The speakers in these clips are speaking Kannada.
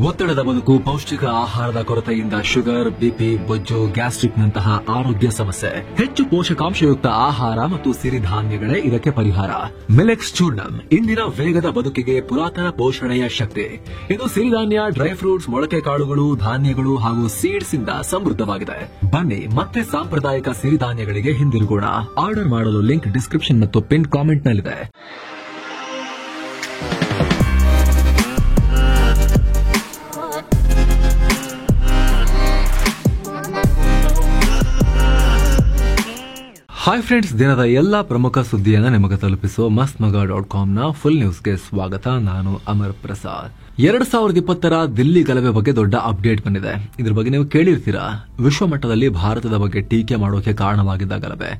ಒತ್ತಡದ ಬದುಕು, ಪೌಷ್ಟಿಕ ಆಹಾರದ ಕೊರತೆಯಿಂದ ಶುಗರ್, ಬಿಪಿ, ಬೊಜ್ಜು, ಗ್ಯಾಸ್ಟ್ರಿಕ್ನಂತಹ ಆರೋಗ್ಯ ಸಮಸ್ಯೆ. ಹೆಚ್ಚು ಪೋಷಕಾಂಶಯುಕ್ತ ಆಹಾರ ಮತ್ತು ಸಿರಿಧಾನ್ಯಗಳೇ ಇದಕ್ಕೆ ಪರಿಹಾರ. ಮಿಲೆಕ್ಸ್ ಚೂರ್ಣಂ ಇಂದಿನ ವೇಗದ ಬದುಕಿಗೆ ಪುರಾತನ ಪೋಷಣೆಯ ಶಕ್ತಿ. ಇದು ಸಿರಿಧಾನ್ಯ, ಡ್ರೈ ಫ್ರೂಟ್ಸ್, ಮೊಳಕೆ ಕಾಳುಗಳು, ಧಾನ್ಯಗಳು ಹಾಗೂ ಸೀಡ್ಸ್ ಇಂದ ಸಮೃದ್ಧವಾಗಿದೆ. ಬನ್ನಿ ಮತ್ತೆ ಸಾಂಪ್ರದಾಯಿಕ ಸಿರಿಧಾನ್ಯಗಳಿಗೆ ಹಿಂದಿರುಗೋಣ. ಆರ್ಡರ್ ಮಾಡಲು ಲಿಂಕ್ ಡಿಸ್ಕ್ರಿಪ್ಷನ್ ಮತ್ತು ಪಿನ್ ಕಾಮೆಂಟ್ನಲ್ಲಿದೆ. ಹಾಯ್ ಫ್ರೆಂಡ್ಸ್, ದಿನದ ಎಲ್ಲಾ ಪ್ರಮುಖ ಸುದ್ದಿಯನ್ನು ನಿಮಗೆ ತಲುಪಿಸುವ mastmaga.com ಫುಲ್ ನ್ಯೂಸ್ಗೆ ಸ್ವಾಗತ. ನಾನು ಅಮರ್ ಪ್ರಸಾದ್. 2020 ದಿಲ್ಲಿ ಗಲಭೆ ಬಗ್ಗೆ ದೊಡ್ಡ ಅಪ್ಡೇಟ್ ಬಂದಿದೆ. ಇದ್ರ ಬಗ್ಗೆ ನೀವು ಕೇಳಿರ್ತೀರಾ. ವಿಶ್ವಮಟ್ಟದಲ್ಲಿ ಭಾರತದ ಬಗ್ಗೆ ಟೀಕೆ ಮಾಡೋಕೆ ಕಾರಣವಾಗಿದ್ದ ಗಲಭೆ.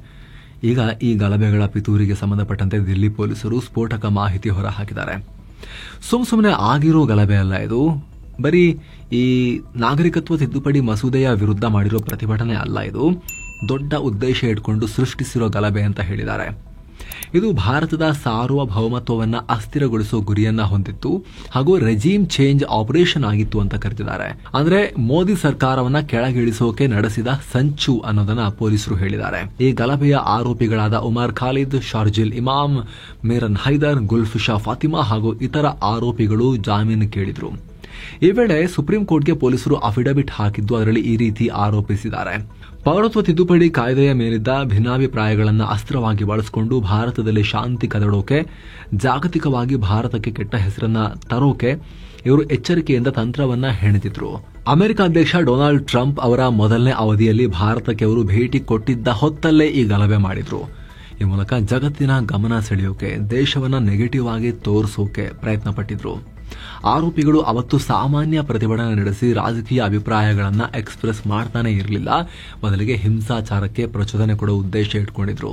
ಈಗ ಈ ಗಲಭೆಗಳ ಪಿತೂರಿಗೆ ಸಂಬಂಧಪಟ್ಟಂತೆ ದಿಲ್ಲಿ ಪೊಲೀಸರು ಸ್ಫೋಟಕ ಮಾಹಿತಿ ಹೊರಹಾಕಿದ್ದಾರೆ. ಸುಮ್ಮನೆ ಆಗಿರೋ ಗಲಭೆ ಅಲ್ಲ ಇದು. ಬರೀ ಈ ನಾಗರಿಕತ್ವ ತಿದ್ದುಪಡಿ ಮಸೂದೆಯ ವಿರುದ್ಧ ಮಾಡಿರೋ ಪ್ರತಿಭಟನೆ ಅಲ್ಲ ಇದು. ದೊಡ್ಡ ಉದ್ದೇಶ ಇಟ್ಕೊಂಡು ಸೃಷ್ಟಿಸಿರೋ ಗಲಭೆ ಅಂತ ಹೇಳಿದ್ದಾರೆ. ಇದು ಭಾರತದ ಸಾರ್ವಭೌಮತ್ವವನ್ನ ಅಸ್ಥಿರಗೊಳಿಸುವ ಗುರಿಯನ್ನ ಹೊಂದಿತ್ತು ಹಾಗೂ ರೆಜೀಮ್ ಚೇಂಜ್ ಆಪರೇಷನ್ ಆಗಿತ್ತು ಅಂತ ಕರೆದಿದ್ದಾರೆ. ಅಂದ್ರೆ ಮೋದಿ ಸರ್ಕಾರವನ್ನ ಕೆಳಗಿಳಿಸೋಕೆ ನಡೆಸಿದ ಸಂಚು ಅನ್ನೋದನ್ನ ಪೊಲೀಸರು ಹೇಳಿದ್ದಾರೆ. ಈ ಗಲಭೆಯ ಆರೋಪಿಗಳಾದ ಉಮರ್ ಖಾಲಿದ್, ಶಾರ್ಜಿಲ್ ಇಮಾಮ್, ಮೇರನ್ ಹೈದರ್, ಗುಲ್ಫಿಶಾ ಫಾತಿಮಾ ಹಾಗೂ ಇತರ ಆರೋಪಿಗಳು ಜಾಮೀನು ಕೇಳಿದ್ರು. ಈ ವೇಳೆ ಸುಪ್ರೀಂ ಕೋರ್ಟ್ಗೆ ಪೊಲೀಸರು ಅಫಿಡವಿಟ್ ಹಾಕಿದ್ದು ಅದರಲ್ಲಿ ಈ ರೀತಿ ಆರೋಪಿಸಿದ್ದಾರೆ. ಪೌರತ್ವ ತಿದ್ದುಪಡಿ ಕಾಯ್ದೆಯ ಮೇಲಿದ್ದ ಭಿನ್ನಾಭಿಪ್ರಾಯಗಳನ್ನು ಅಸ್ತ್ರವಾಗಿ ಬಳಸಿಕೊಂಡು ಭಾರತದಲ್ಲಿ ಶಾಂತಿ ಕದಡೋಕೆ, ಜಾಗತಿಕವಾಗಿ ಭಾರತಕ್ಕೆ ಕೆಟ್ಟ ಹೆಸರನ್ನ ತರೋಕೆ ಇವರು ಎಚ್ಚರಿಕೆಯಿಂದ ತಂತ್ರವನ್ನ ಹೆಣೆದಿದ್ರು. ಅಮೆರಿಕ ಅಧ್ಯಕ್ಷ ಡೊನಾಲ್ಡ್ ಟ್ರಂಪ್ ಅವರ ಮೊದಲನೇ ಅವಧಿಯಲ್ಲಿ ಭಾರತಕ್ಕೆ ಅವರು ಭೇಟಿ ಕೊಟ್ಟಿದ್ದ ಹೊತ್ತಲ್ಲೇ ಈ ಗಲಭೆ ಮಾಡಿದ್ರು. ಈ ಮೂಲಕ ಜಗತ್ತಿನ ಗಮನ ಸೆಳೆಯೋಕೆ, ದೇಶವನ್ನ ನೆಗೆಟಿವ್ ಆಗಿ ತೋರಿಸೋಕೆ ಪ್ರಯತ್ನ ಪಟ್ಟಿದ್ರು. ಆರೋಪಿಗಳು ಅವತ್ತು ಸಾಮಾನ್ಯ ಪ್ರತಿಭಟನೆ ನಡೆಸಿ ರಾಜಕೀಯ ಅಭಿಪ್ರಾಯಗಳನ್ನು ಎಕ್ಸ್ಪ್ರೆಸ್ ಮಾಡ್ತಾನೆ ಇರಲಿಲ್ಲ. ಬದಲಿಗೆ ಹಿಂಸಾಚಾರಕ್ಕೆ ಪ್ರಚೋದನೆ ಕೊಡುವ ಉದ್ದೇಶ ಇಟ್ಕೊಂಡಿದ್ರು.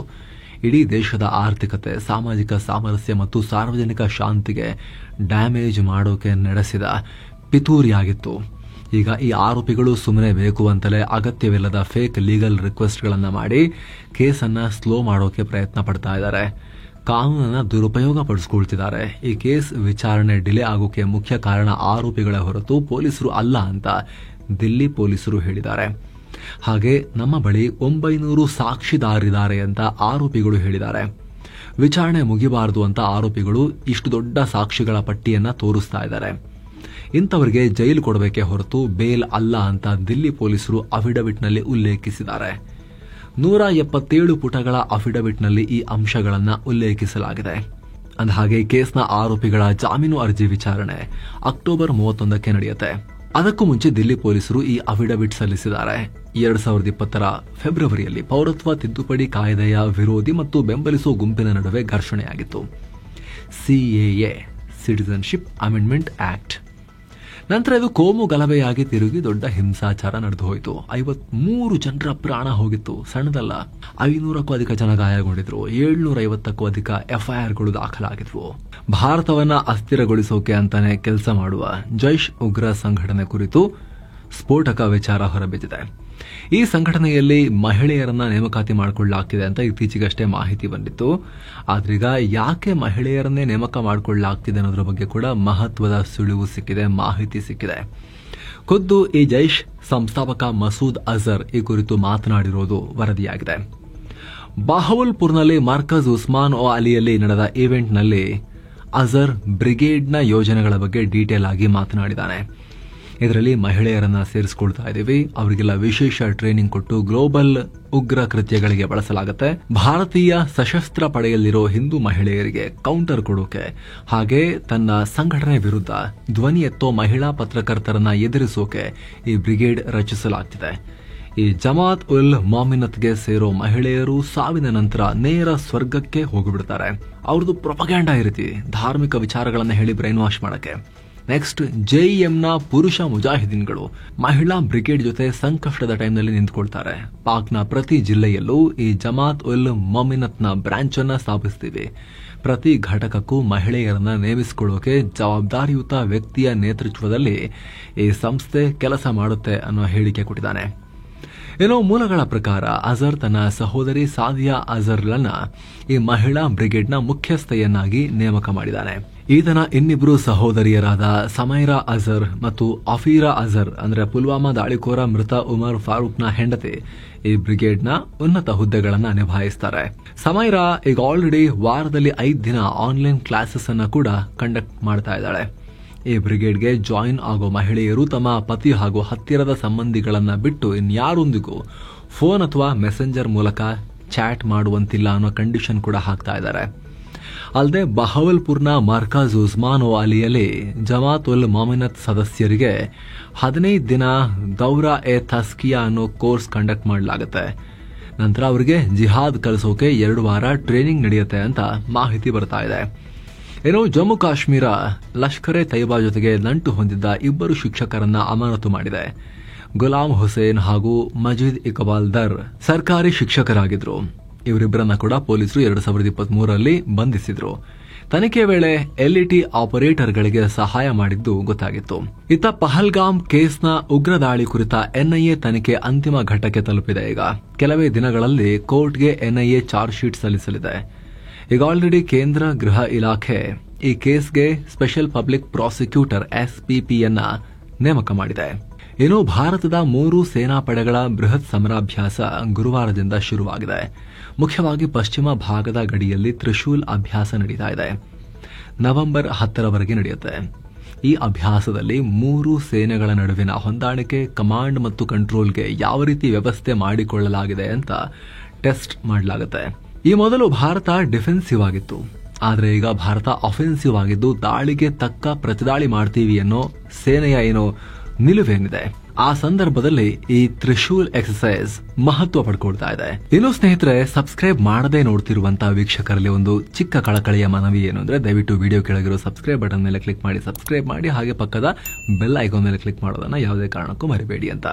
ಇಡೀ ದೇಶದ ಆರ್ಥಿಕತೆ, ಸಾಮಾಜಿಕ ಸಾಮರಸ್ಯ ಮತ್ತು ಸಾರ್ವಜನಿಕ ಶಾಂತಿಗೆ ಡ್ಯಾಮೇಜ್ ಮಾಡೋಕೆ ನಡೆಸಿದ ಪಿತೂರಿಯಾಗಿತ್ತು. ಈಗ ಈ ಆರೋಪಿಗಳು ಸುಮ್ಮನೆ ಬೇಕು ಅಂತಲೇ ಅಗತ್ಯವಿಲ್ಲದ ಫೇಕ್ ಲೀಗಲ್ ರಿಕ್ವೆಸ್ಟ್ಗಳನ್ನು ಮಾಡಿ ಕೇಸನ್ನ ಸ್ಲೋ ಮಾಡೋಕೆ ಪ್ರಯತ್ನ ಪಡ್ತಾ ಇದ್ದಾರೆ. ಕಾನೂನನ್ನ ದುರುಪಯೋಗ ಪಡಿಸಿಕೊಳ್ತಿದ್ದಾರೆ. ಈ ಕೇಸ್ ವಿಚಾರಣೆ ಡಿಲೇ ಆಗೋಕೆ ಮುಖ್ಯ ಕಾರಣ ಆರೋಪಿಗಳ ಹೊರತು ಪೊಲೀಸರು ಅಲ್ಲ ಅಂತ ದಿಲ್ಲಿ ಪೊಲೀಸರು ಹೇಳಿದ್ದಾರೆ. ಹಾಗೆ ನಮ್ಮ ಬಳಿ 900 ಸಾಕ್ಷಿದಾರಿದ್ದಾರೆ ಅಂತ ಆರೋಪಿಗಳು ಹೇಳಿದ್ದಾರೆ. ವಿಚಾರಣೆ ಮುಗಿಬಾರದು ಅಂತ ಆರೋಪಿಗಳು ಇಷ್ಟು ದೊಡ್ಡ ಸಾಕ್ಷಿಗಳ ಪಟ್ಟಿಯನ್ನ ತೋರಿಸ್ತಾ ಇದ್ದಾರೆ. ಇಂಥವರಿಗೆ ಜೈಲು ಕೊಡಬೇಕೆ ಹೊರತು ಬೇಲ್ ಅಲ್ಲ ಅಂತ ದಿಲ್ಲಿ ಪೊಲೀಸರು ಅಫಿಡವಿಟ್ನಲ್ಲಿ ಉಲ್ಲೇಖಿಸಿದ್ದಾರೆ. 177 ಪುಟಗಳ ಅಫಿಡವಿಟ್ನಲ್ಲಿ ಈ ಅಂಶಗಳನ್ನು ಉಲ್ಲೇಖಿಸಲಾಗಿದೆ. ಅಂದಹಾಗೆ ಕೇಸ್ನ ಆರೋಪಿಗಳ ಜಾಮೀನು ಅರ್ಜಿ ವಿಚಾರಣೆ ಅಕ್ಟೋಬರ್ 31ಕ್ಕೆ ನಡೆಯುತ್ತೆ. ಅದಕ್ಕೂ ಮುಂಚೆ ದಿಲ್ಲಿ ಪೊಲೀಸರು ಈ ಅಫಿಡವಿಟ್ ಸಲ್ಲಿಸಿದ್ದಾರೆ. 2020 ಫೆಬ್ರವರಿಯಲ್ಲಿ ಪೌರತ್ವ ತಿದ್ದುಪಡಿ ಕಾಯ್ದೆಯ ವಿರೋಧಿ ಮತ್ತು ಬೆಂಬಲಿಸುವ ಗುಂಪಿನ ನಡುವೆ ಘರ್ಷಣೆಯಾಗಿತ್ತು. CAA, citizenship amendment act. ನಂತರ ಇದು ಕೋಮು ಗಲಭೆಯಾಗಿ ತಿರುಗಿ ದೊಡ್ಡ ಹಿಂಸಾಚಾರ ನಡೆದು ಹೋಯಿತು. 53 ಜನರ ಪ್ರಾಣ ಹೋಗಿತ್ತು. ಸಣ್ಣದಲ್ಲ. 500ಕ್ಕೂ ಅಧಿಕ ಜನ ಗಾಯಗೊಂಡಿದ್ರು. 750ಕ್ಕೂ ಅಧಿಕ ಎಫ್ಐಆರ್ಗಳು ದಾಖಲಾಗಿದ್ವು. ಭಾರತವನ್ನ ಅಸ್ಥಿರಗೊಳಿಸೋಕೆ ಅಂತಾನೆ ಕೆಲಸ ಮಾಡುವ ಜೈಷ್ ಉಗ್ರ ಸಂಘಟನೆ ಕುರಿತು ಸ್ಫೋಟಕ ವಿಚಾರ ಹೊರಬಿದ್ದಿದೆ. ಈ ಸಂಘಟನೆಯಲ್ಲಿ ಮಹಿಳೆಯರನ್ನ ನೇಮಕಾತಿ ಮಾಡಿಕೊಳ್ಳಲಾಗ್ತಿದೆ ಅಂತ ಇತ್ತೀಚೆಗಷ್ಟೇ ಮಾಹಿತಿ ಬಂದಿತ್ತು. ಆದ್ರೀಗ ಯಾಕೆ ಮಹಿಳೆಯರನ್ನೇ ನೇಮಕ ಮಾಡಿಕೊಳ್ಳಲಾಗ್ತಿದೆ ಅನ್ನೋದ್ರ ಬಗ್ಗೆ ಕೂಡ ಮಹತ್ವದ ಸುಳಿವು ಸಿಕ್ಕಿದೆ, ಮಾಹಿತಿ ಸಿಕ್ಕಿದೆ. ಖುದ್ದು ಈ ಜೈಷ್ ಸಂಸ್ಥಾಪಕ ಮಸೂದ್ ಅಜರ್ ಈ ಕುರಿತು ಮಾತನಾಡಿರೋದು ವರದಿಯಾಗಿದೆ. ಬಾಹವಲ್ಪುರ್ನಲ್ಲಿ ಮರ್ಕಜ್ ಉಸ್ಮಾನ್ ಓ ಅಲಿಯಲ್ಲಿ ನಡೆದ ಈವೆಂಟ್ನಲ್ಲಿ ಅಜರ್ ಬ್ರಿಗೇಡ್ನ ಯೋಜನೆಗಳ ಬಗ್ಗೆ ಡೀಟೇಲ್ ಆಗಿ ಮಾತನಾಡಿದ್ದಾನೆ. ಇದರಲ್ಲಿ ಮಹಿಳೆಯರನ್ನ ಸೇರಿಸಿಕೊಳ್ತಾ ಇದ್ದೀವಿ, ಅವರಿಗೆಲ್ಲ ವಿಶೇಷ ಟ್ರೈನಿಂಗ್ ಕೊಟ್ಟು ಗ್ಲೋಬಲ್ ಉಗ್ರ ಕೃತ್ಯಗಳಿಗೆ ಬಳಸಲಾಗುತ್ತೆ. ಭಾರತೀಯ ಸಶಸ್ತ್ರ ಪಡೆಯಲ್ಲಿರೋ ಹಿಂದೂ ಮಹಿಳೆಯರಿಗೆ ಕೌಂಟರ್ ಕೊಡೋಕೆ, ಹಾಗೆ ತನ್ನ ಸಂಘಟನೆ ವಿರುದ್ಧ ಧ್ವನಿ ಎತ್ತೋ ಮಹಿಳಾ ಪತ್ರಕರ್ತರನ್ನ ಎದುರಿಸೋಕೆ ಈ ಬ್ರಿಗೇಡ್ ರಚಿಸಲಾಗ್ತಿದೆ. ಈ ಜಮಾತ್ ಉಲ್ ಮೊಮಿನತ್ಗೆ ಸೇರೋ ಮಹಿಳೆಯರು ಸಾವಿನ ನಂತರ ನೇರ ಸ್ವರ್ಗಕ್ಕೆ ಹೋಗಿಬಿಡ್ತಾರೆ. ಅವ್ರದ್ದು ಪ್ರೊಪಗ್ಯಾಂಡಾ ಇರುತ್ತೆ, ಧಾರ್ಮಿಕ ವಿಚಾರಗಳನ್ನ ಹೇಳಿ ಬ್ರೈನ್ ವಾಶ್ ಮಾಡಕ್ಕೆ. ನೆಕ್ಸ್ಟ್, ಜೆಇಎಂನ ಪುರುಷ ಮುಜಾಹಿದೀನ್ಗಳು ಮಹಿಳಾ ಬ್ರಿಗೇಡ್ ಜೊತೆ ಸಂಕಷ್ಟದ ಟೈಮ್ನಲ್ಲಿ ನಿಂತ್ಕೊಳ್ತಾರೆ. ಪಾಕ್ನ ಪ್ರತಿ ಜಿಲ್ಲೆಯಲ್ಲೂ ಈ ಜಮಾತ್ ಉಲ್ ಮೊಮಿನತ್ನ ಬ್ರಾಂಚ್ ಅನ್ನ ಸ್ಥಾಪಿಸ್ತೀವಿ. ಪ್ರತಿ ಘಟಕಕ್ಕೂ ಮಹಿಳೆಯರನ್ನ ನೇಮಿಸಿಕೊಳ್ಳೋಕೆ ಜವಾಬ್ದಾರಿಯುತ ವ್ಯಕ್ತಿಯ ನೇತೃತ್ವದಲ್ಲಿ ಈ ಸಂಸ್ಥೆ ಕೆಲಸ ಮಾಡುತ್ತೆ ಅನ್ನೋ ಹೇಳಿಕೆ ಕೊಟ್ಟಿದ್ದಾನೆ. ಏನೋ ಮೂಲಗಳ ಪ್ರಕಾರ ಅಜರ್ ತನ್ನ ಸಹೋದರಿ ಸಾದಿಯಾ ಅಜರ್ಲನ್ನ ಈ ಮಹಿಳಾ ಬ್ರಿಗೇಡ್ನ ಮುಖ್ಯಸ್ಥೆಯನ್ನಾಗಿ ನೇಮಕ ಮಾಡಿದ್ದಾನೆ. ಈತನ ಇನ್ನಿಬ್ರು ಸಹೋದರಿಯರಾದ ಸಮೈರಾ ಅಜರ್ ಮತ್ತು ಅಫೀರಾ ಅಜರ್ ಅಂದ್ರೆ ಪುಲ್ವಾಮಾ ದಾಳಿಕೋರ ಮೃತ ಉಮರ್ ಫಾರೂಕ್ನ ಹೆಂಡತಿ ಈ ಬ್ರಿಗೇಡ್ನ ಉನ್ನತ ಹುದ್ದೆಗಳನ್ನ ನಿಭಾಯಿಸ್ತಾರೆ. ಸಮೈರಾ ಈಗ ಆಲ್ರೆಡಿ ವಾರದಲ್ಲಿ 5 ದಿನ ಆನ್ಲೈನ್ ಕ್ಲಾಸಸ್ ಅನ್ನ ಕೂಡ ಕಂಡಕ್ಟ್ ಮಾಡ್ತಾ ಇದ್ದಾಳೆ. ಈ ಬ್ರಿಗೇಡ್ಗೆ ಜಾಯಿನ್ ಆಗೋ ಮಹಿಳೆಯರು ತಮ್ಮ ಪತಿ ಹಾಗೂ ಹತ್ತಿರದ ಸಂಬಂಧಿಗಳನ್ನ ಬಿಟ್ಟು ಇನ್ಯಾರೊಂದಿಗೂ ಫೋನ್ ಅಥವಾ ಮೆಸೆಂಜರ್ ಮೂಲಕ ಚಾಟ್ ಮಾಡುವಂತಿಲ್ಲ ಅನ್ನೋ ಕಂಡೀಷನ್ ಕೂಡ ಹಾಕ್ತಾ ಇದ್ದಾರೆ. ಅಲ್ಲದೆ ಬಹವಲ್ಪುರ್ನ ಮರ್ಕಜ್ ಉಸ್ಮಾನ್ ಅಲಿಯಲ್ಲಿ ಜಮಾತ್ ಉಲ್ ಮೊಮಿನತ್ ಸದಸ್ಯರಿಗೆ 15 ದಿನ ದೌರಾ ಎ ತಸ್ಕಿಯಾ ಅನ್ನೋ ಕೋರ್ಸ್ ಕಂಡಕ್ಟ್ ಮಾಡಲಾಗುತ್ತೆ. ನಂತರ ಅವರಿಗೆ ಜಿಹಾದ್ ಕಲಿಸೋಕೆ 2 ವಾರ ಟ್ರೈನಿಂಗ್ ನಡೆಯುತ್ತೆ ಅಂತ ಮಾಹಿತಿ ಬರ್ತಾ ಇದೆ. ಏನೋ ಜಮ್ಮು ಕಾಶ್ಮೀರ ಲಷ್ಕರ್ ಎ ತೈಬಾ ಜೊತೆಗೆ ನಂಟು ಹೊಂದಿದ್ದ 2 ಶಿಕ್ಷಕರನ್ನ ಅಮಾನತು ಮಾಡಿದೆ. ಗುಲಾಂ ಹುಸೇನ್ ಹಾಗೂ ಮಜೀದ್ ಇಕ್ಬಾಲ್ ದರ್ ಸರ್ಕಾರಿ ಶಿಕ್ಷಕರಾಗಿದ್ರು. ಇವರಿಬ್ಬರನ್ನ ಕೂಡ ಪೊಲೀಸರು 2023ರಲ್ಲಿ ಬಂಧಿಸಿದ್ರು. ತನಿಖೆ ವೇಳೆ ಎಲ್ಇಟಿ ಆಪರೇಟರ್ಗಳಿಗೆ ಸಹಾಯ ಮಾಡಿದ್ದು ಗೊತ್ತಾಗಿತ್ತು. ಇತ್ತ ಪಹಲ್ಗಾಮ್ ಕೇಸ್ನ ಉಗ್ರ ದಾಳಿ ಕುರಿತ ಎನ್ಐಎ ತನಿಖೆ ಅಂತಿಮ ಘಟ್ಟಕ್ಕೆ ತಲುಪಿದೆ. ಈಗ ಕೆಲವೇ ದಿನಗಳಲ್ಲಿ ಕೋರ್ಟ್ಗೆ ಎನ್ಐಎ ಚಾರ್ಜ್ ಶೀಟ್ ಸಲ್ಲಿಸಲಿದೆ. ಈಗ ಆಲ್ರೆಡಿ ಕೇಂದ್ರ ಗೃಹ ಇಲಾಖೆ ಈ ಕೇಸ್ಗೆ ಸ್ಪೆಷಲ್ ಪಬ್ಲಿಕ್ ಪ್ರಾಸಿಕ್ಯೂಟರ್ ಎಸ್ಪಿಪಿಯನ್ನ ನೇಮಕ ಮಾಡಿದೆ. ಇನ್ನು ಭಾರತದ 3 ಸೇನಾಪಡೆಗಳ ಬೃಹತ್ ಸಮರಾಭ್ಯಾಸ ಗುರುವಾರದಿಂದ ಶುರುವಾಗಿದೆ. ಮುಖ್ಯವಾಗಿ ಪಶ್ಚಿಮ ಭಾಗದ ಗಡಿಯಲ್ಲಿ ತ್ರಿಶೂಲ್ ಅಭ್ಯಾಸ ನಡೀತಾ ಇದೆ. ನವೆಂಬರ್ 10ರವರೆಗೆ ನಡೆಯುತ್ತೆ. ಈ ಅಭ್ಯಾಸದಲ್ಲಿ 3 ಸೇನೆಗಳ ನಡುವಿನ ಹೊಂದಾಣಿಕೆ, ಕಮಾಂಡ್ ಮತ್ತು ಕಂಟ್ರೋಲ್ಗೆ ಯಾವ ರೀತಿ ವ್ಯವಸ್ಥೆ ಮಾಡಿಕೊಳ್ಳಲಾಗಿದೆ ಅಂತ ಟೆಸ್ಟ್ ಮಾಡಲಾಗುತ್ತೆ. ಈ ಮೊದಲು ಭಾರತ ಡಿಫೆನ್ಸಿವ್ ಆಗಿತ್ತು, ಆದ್ರೆ ಈಗ ಭಾರತ ಅಫೆನ್ಸಿವ್ ಆಗಿದ್ದು ದಾಳಿಗೆ ತಕ್ಕ ಪ್ರತಿದಾಳಿ ಮಾಡ್ತೀವಿ ಅನ್ನೋ ಸೇನೆಯ ಏನೋ ನಿಲುವೇನಿದೆ. ಆ ಸಂದರ್ಭದಲ್ಲಿ ಈ ತ್ರಿಶೂಲ್ ಎಕ್ಸರ್ಸೈಸ್ ಮಹತ್ವ ಪಡ್ಕೊಳ್ತಾ ಇದೆ. ಇನ್ನು ಸ್ನೇಹಿತರೆ, ಸಬ್ಸ್ಕ್ರೈಬ್ ಮಾಡದೆ ನೋಡ್ತಿರುವಂತಹ ವೀಕ್ಷಕರಲ್ಲಿ ಒಂದು ಚಿಕ್ಕ ಕಳಕಳಿಯ ಮನವಿ ಏನು ಅಂದ್ರೆ, ದಯವಿಟ್ಟು ವಿಡಿಯೋ ಕೆಳಗಿರೋ ಸಬ್ಸ್ಕ್ರೈಬ್ ಬಟನ್ ಮೇಲೆ ಕ್ಲಿಕ್ ಮಾಡಿ ಸಬ್ಸ್ಕ್ರೈಬ್ ಮಾಡಿ, ಹಾಗೆ ಪಕ್ಕದ ಬೆಲ್ ಐಕಾನ್ ಮೇಲೆ ಕ್ಲಿಕ್ ಮಾಡೋದನ್ನ ಯಾವುದೇ ಕಾರಣಕ್ಕೂ ಮರಿಬೇಡಿ ಅಂತ.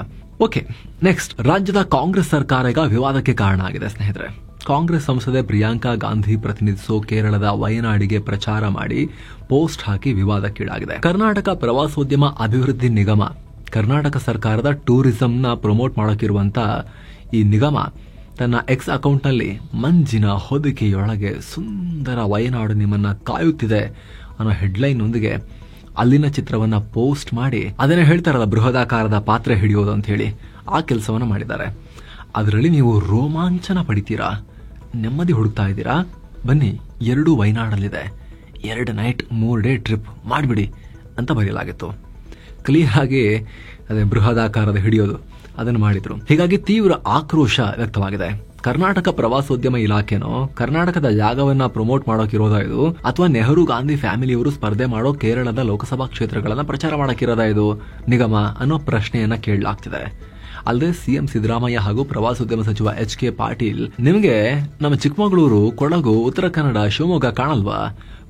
ಓಕೆ, ನೆಕ್ಸ್ಟ್, ರಾಜ್ಯದ ಕಾಂಗ್ರೆಸ್ ಸರ್ಕಾರ ಈಗ ವಿವಾದಕ್ಕೆ ಕಾರಣ ಆಗಿದೆ ಸ್ನೇಹಿತರೆ. ಕಾಂಗ್ರೆಸ್ ಸಂಸದೆ ಪ್ರಿಯಾಂಕಾ ಗಾಂಧಿ ಪ್ರತಿನಿಧಿಸೋ ಕೇರಳದ ವಯನಾಡಿಗೆ ಪ್ರಚಾರ ಮಾಡಿ ಪೋಸ್ಟ್ ಹಾಕಿ ವಿವಾದಕ್ಕೀಡಾಗಿದೆ. ಕರ್ನಾಟಕ ಪ್ರವಾಸೋದ್ಯಮ ಅಭಿವೃದ್ಧಿ ನಿಗಮ, ಕರ್ನಾಟಕ ಸರ್ಕಾರದ ಟೂರಿಸಂನ ಪ್ರಮೋಟ್ ಮಾಡೋಕಿರುವಂತ ಈ ನಿಗಮ ತನ್ನ ಎಕ್ಸ್ ಅಕೌಂಟ್ನಲ್ಲಿ ಮಂಜಿನ ಹೊದಿಕೆಯೊಳಗೆ ಸುಂದರ ವಯನಾಡು ನಿಮ್ಮನ್ನ ಕಾಯುತ್ತಿದೆ ಅನ್ನೋ ಹೆಡ್ಲೈನ್ ನೊಂದಿಗೆ ಅಲ್ಲಿನ ಚಿತ್ರವನ್ನ ಪೋಸ್ಟ್ ಮಾಡಿ ಅದನ್ನ ಹೇಳ್ತಾರಲ್ಲ ಬೃಹದಾಕಾರದ ಪಾತ್ರೆ ಹಿಡಿಯೋದು ಅಂತ ಹೇಳಿ ಆ ಕೆಲಸವನ್ನ ಮಾಡಿದ್ದಾರೆ. ಅದರಲ್ಲಿ ನೀವು ರೋಮಾಂಚನ ಪಡಿತೀರಾ, ನೆಮ್ಮದಿ ಹುಡುಕ್ತಾ ಇದ್ದೀರಾ, ಬನ್ನಿ 2 ವಯನಾಡಲ್ಲಿದೆ, 2 ನೈಟ್ 3 ಡೇ ಟ್ರಿಪ್ ಮಾಡಿಬಿಡಿ ಅಂತ ಬರೆಯಲಾಗಿತ್ತು. ಕ್ಲಿಯರ್ ಆಗಿ ಅದೇ ಬೃಹದಾಕಾರದ ಹಿಡಿಯೋದು ಅದನ್ನು ಮಾಡಿದ್ರು. ಹೀಗಾಗಿ ತೀವ್ರ ಆಕ್ರೋಶ ವ್ಯಕ್ತವಾಗಿದೆ. ಕರ್ನಾಟಕ ಪ್ರವಾಸೋದ್ಯಮ ಇಲಾಖೆನೋ ಕರ್ನಾಟಕದ ಜಾಗವನ್ನ ಪ್ರಮೋಟ್ ಮಾಡೋಕಿರೋದ ಇದು, ಅಥವಾ ನೆಹರು ಗಾಂಧಿ ಫ್ಯಾಮಿಲಿಯವರು ಸ್ಪರ್ಧೆ ಮಾಡೋ ಕೇರಳದ ಲೋಕಸಭಾ ಕ್ಷೇತ್ರಗಳನ್ನ ಪ್ರಚಾರ ಮಾಡೋಕಿರೋದ ಇದು ನಿಗಮ ಅನ್ನೋ ಪ್ರಶ್ನೆಯನ್ನ ಕೇಳಲಾಗ್ತಿದೆ. ಅಲ್ಲದೆ ಸಿಎಂ ಸಿದ್ದರಾಮಯ್ಯ ಹಾಗೂ ಪ್ರವಾಸೋದ್ಯಮ ಸಚಿವ ಎಚ್.ಕೆ. ಪಾಟೀಲ್, ನಿಮಗೆ ನಮ್ಮ ಚಿಕ್ಕಮಗಳೂರು, ಕೊಡಗು, ಉತ್ತರ ಕನ್ನಡ, ಶಿವಮೊಗ್ಗ ಕಾಣಲ್ವಾ?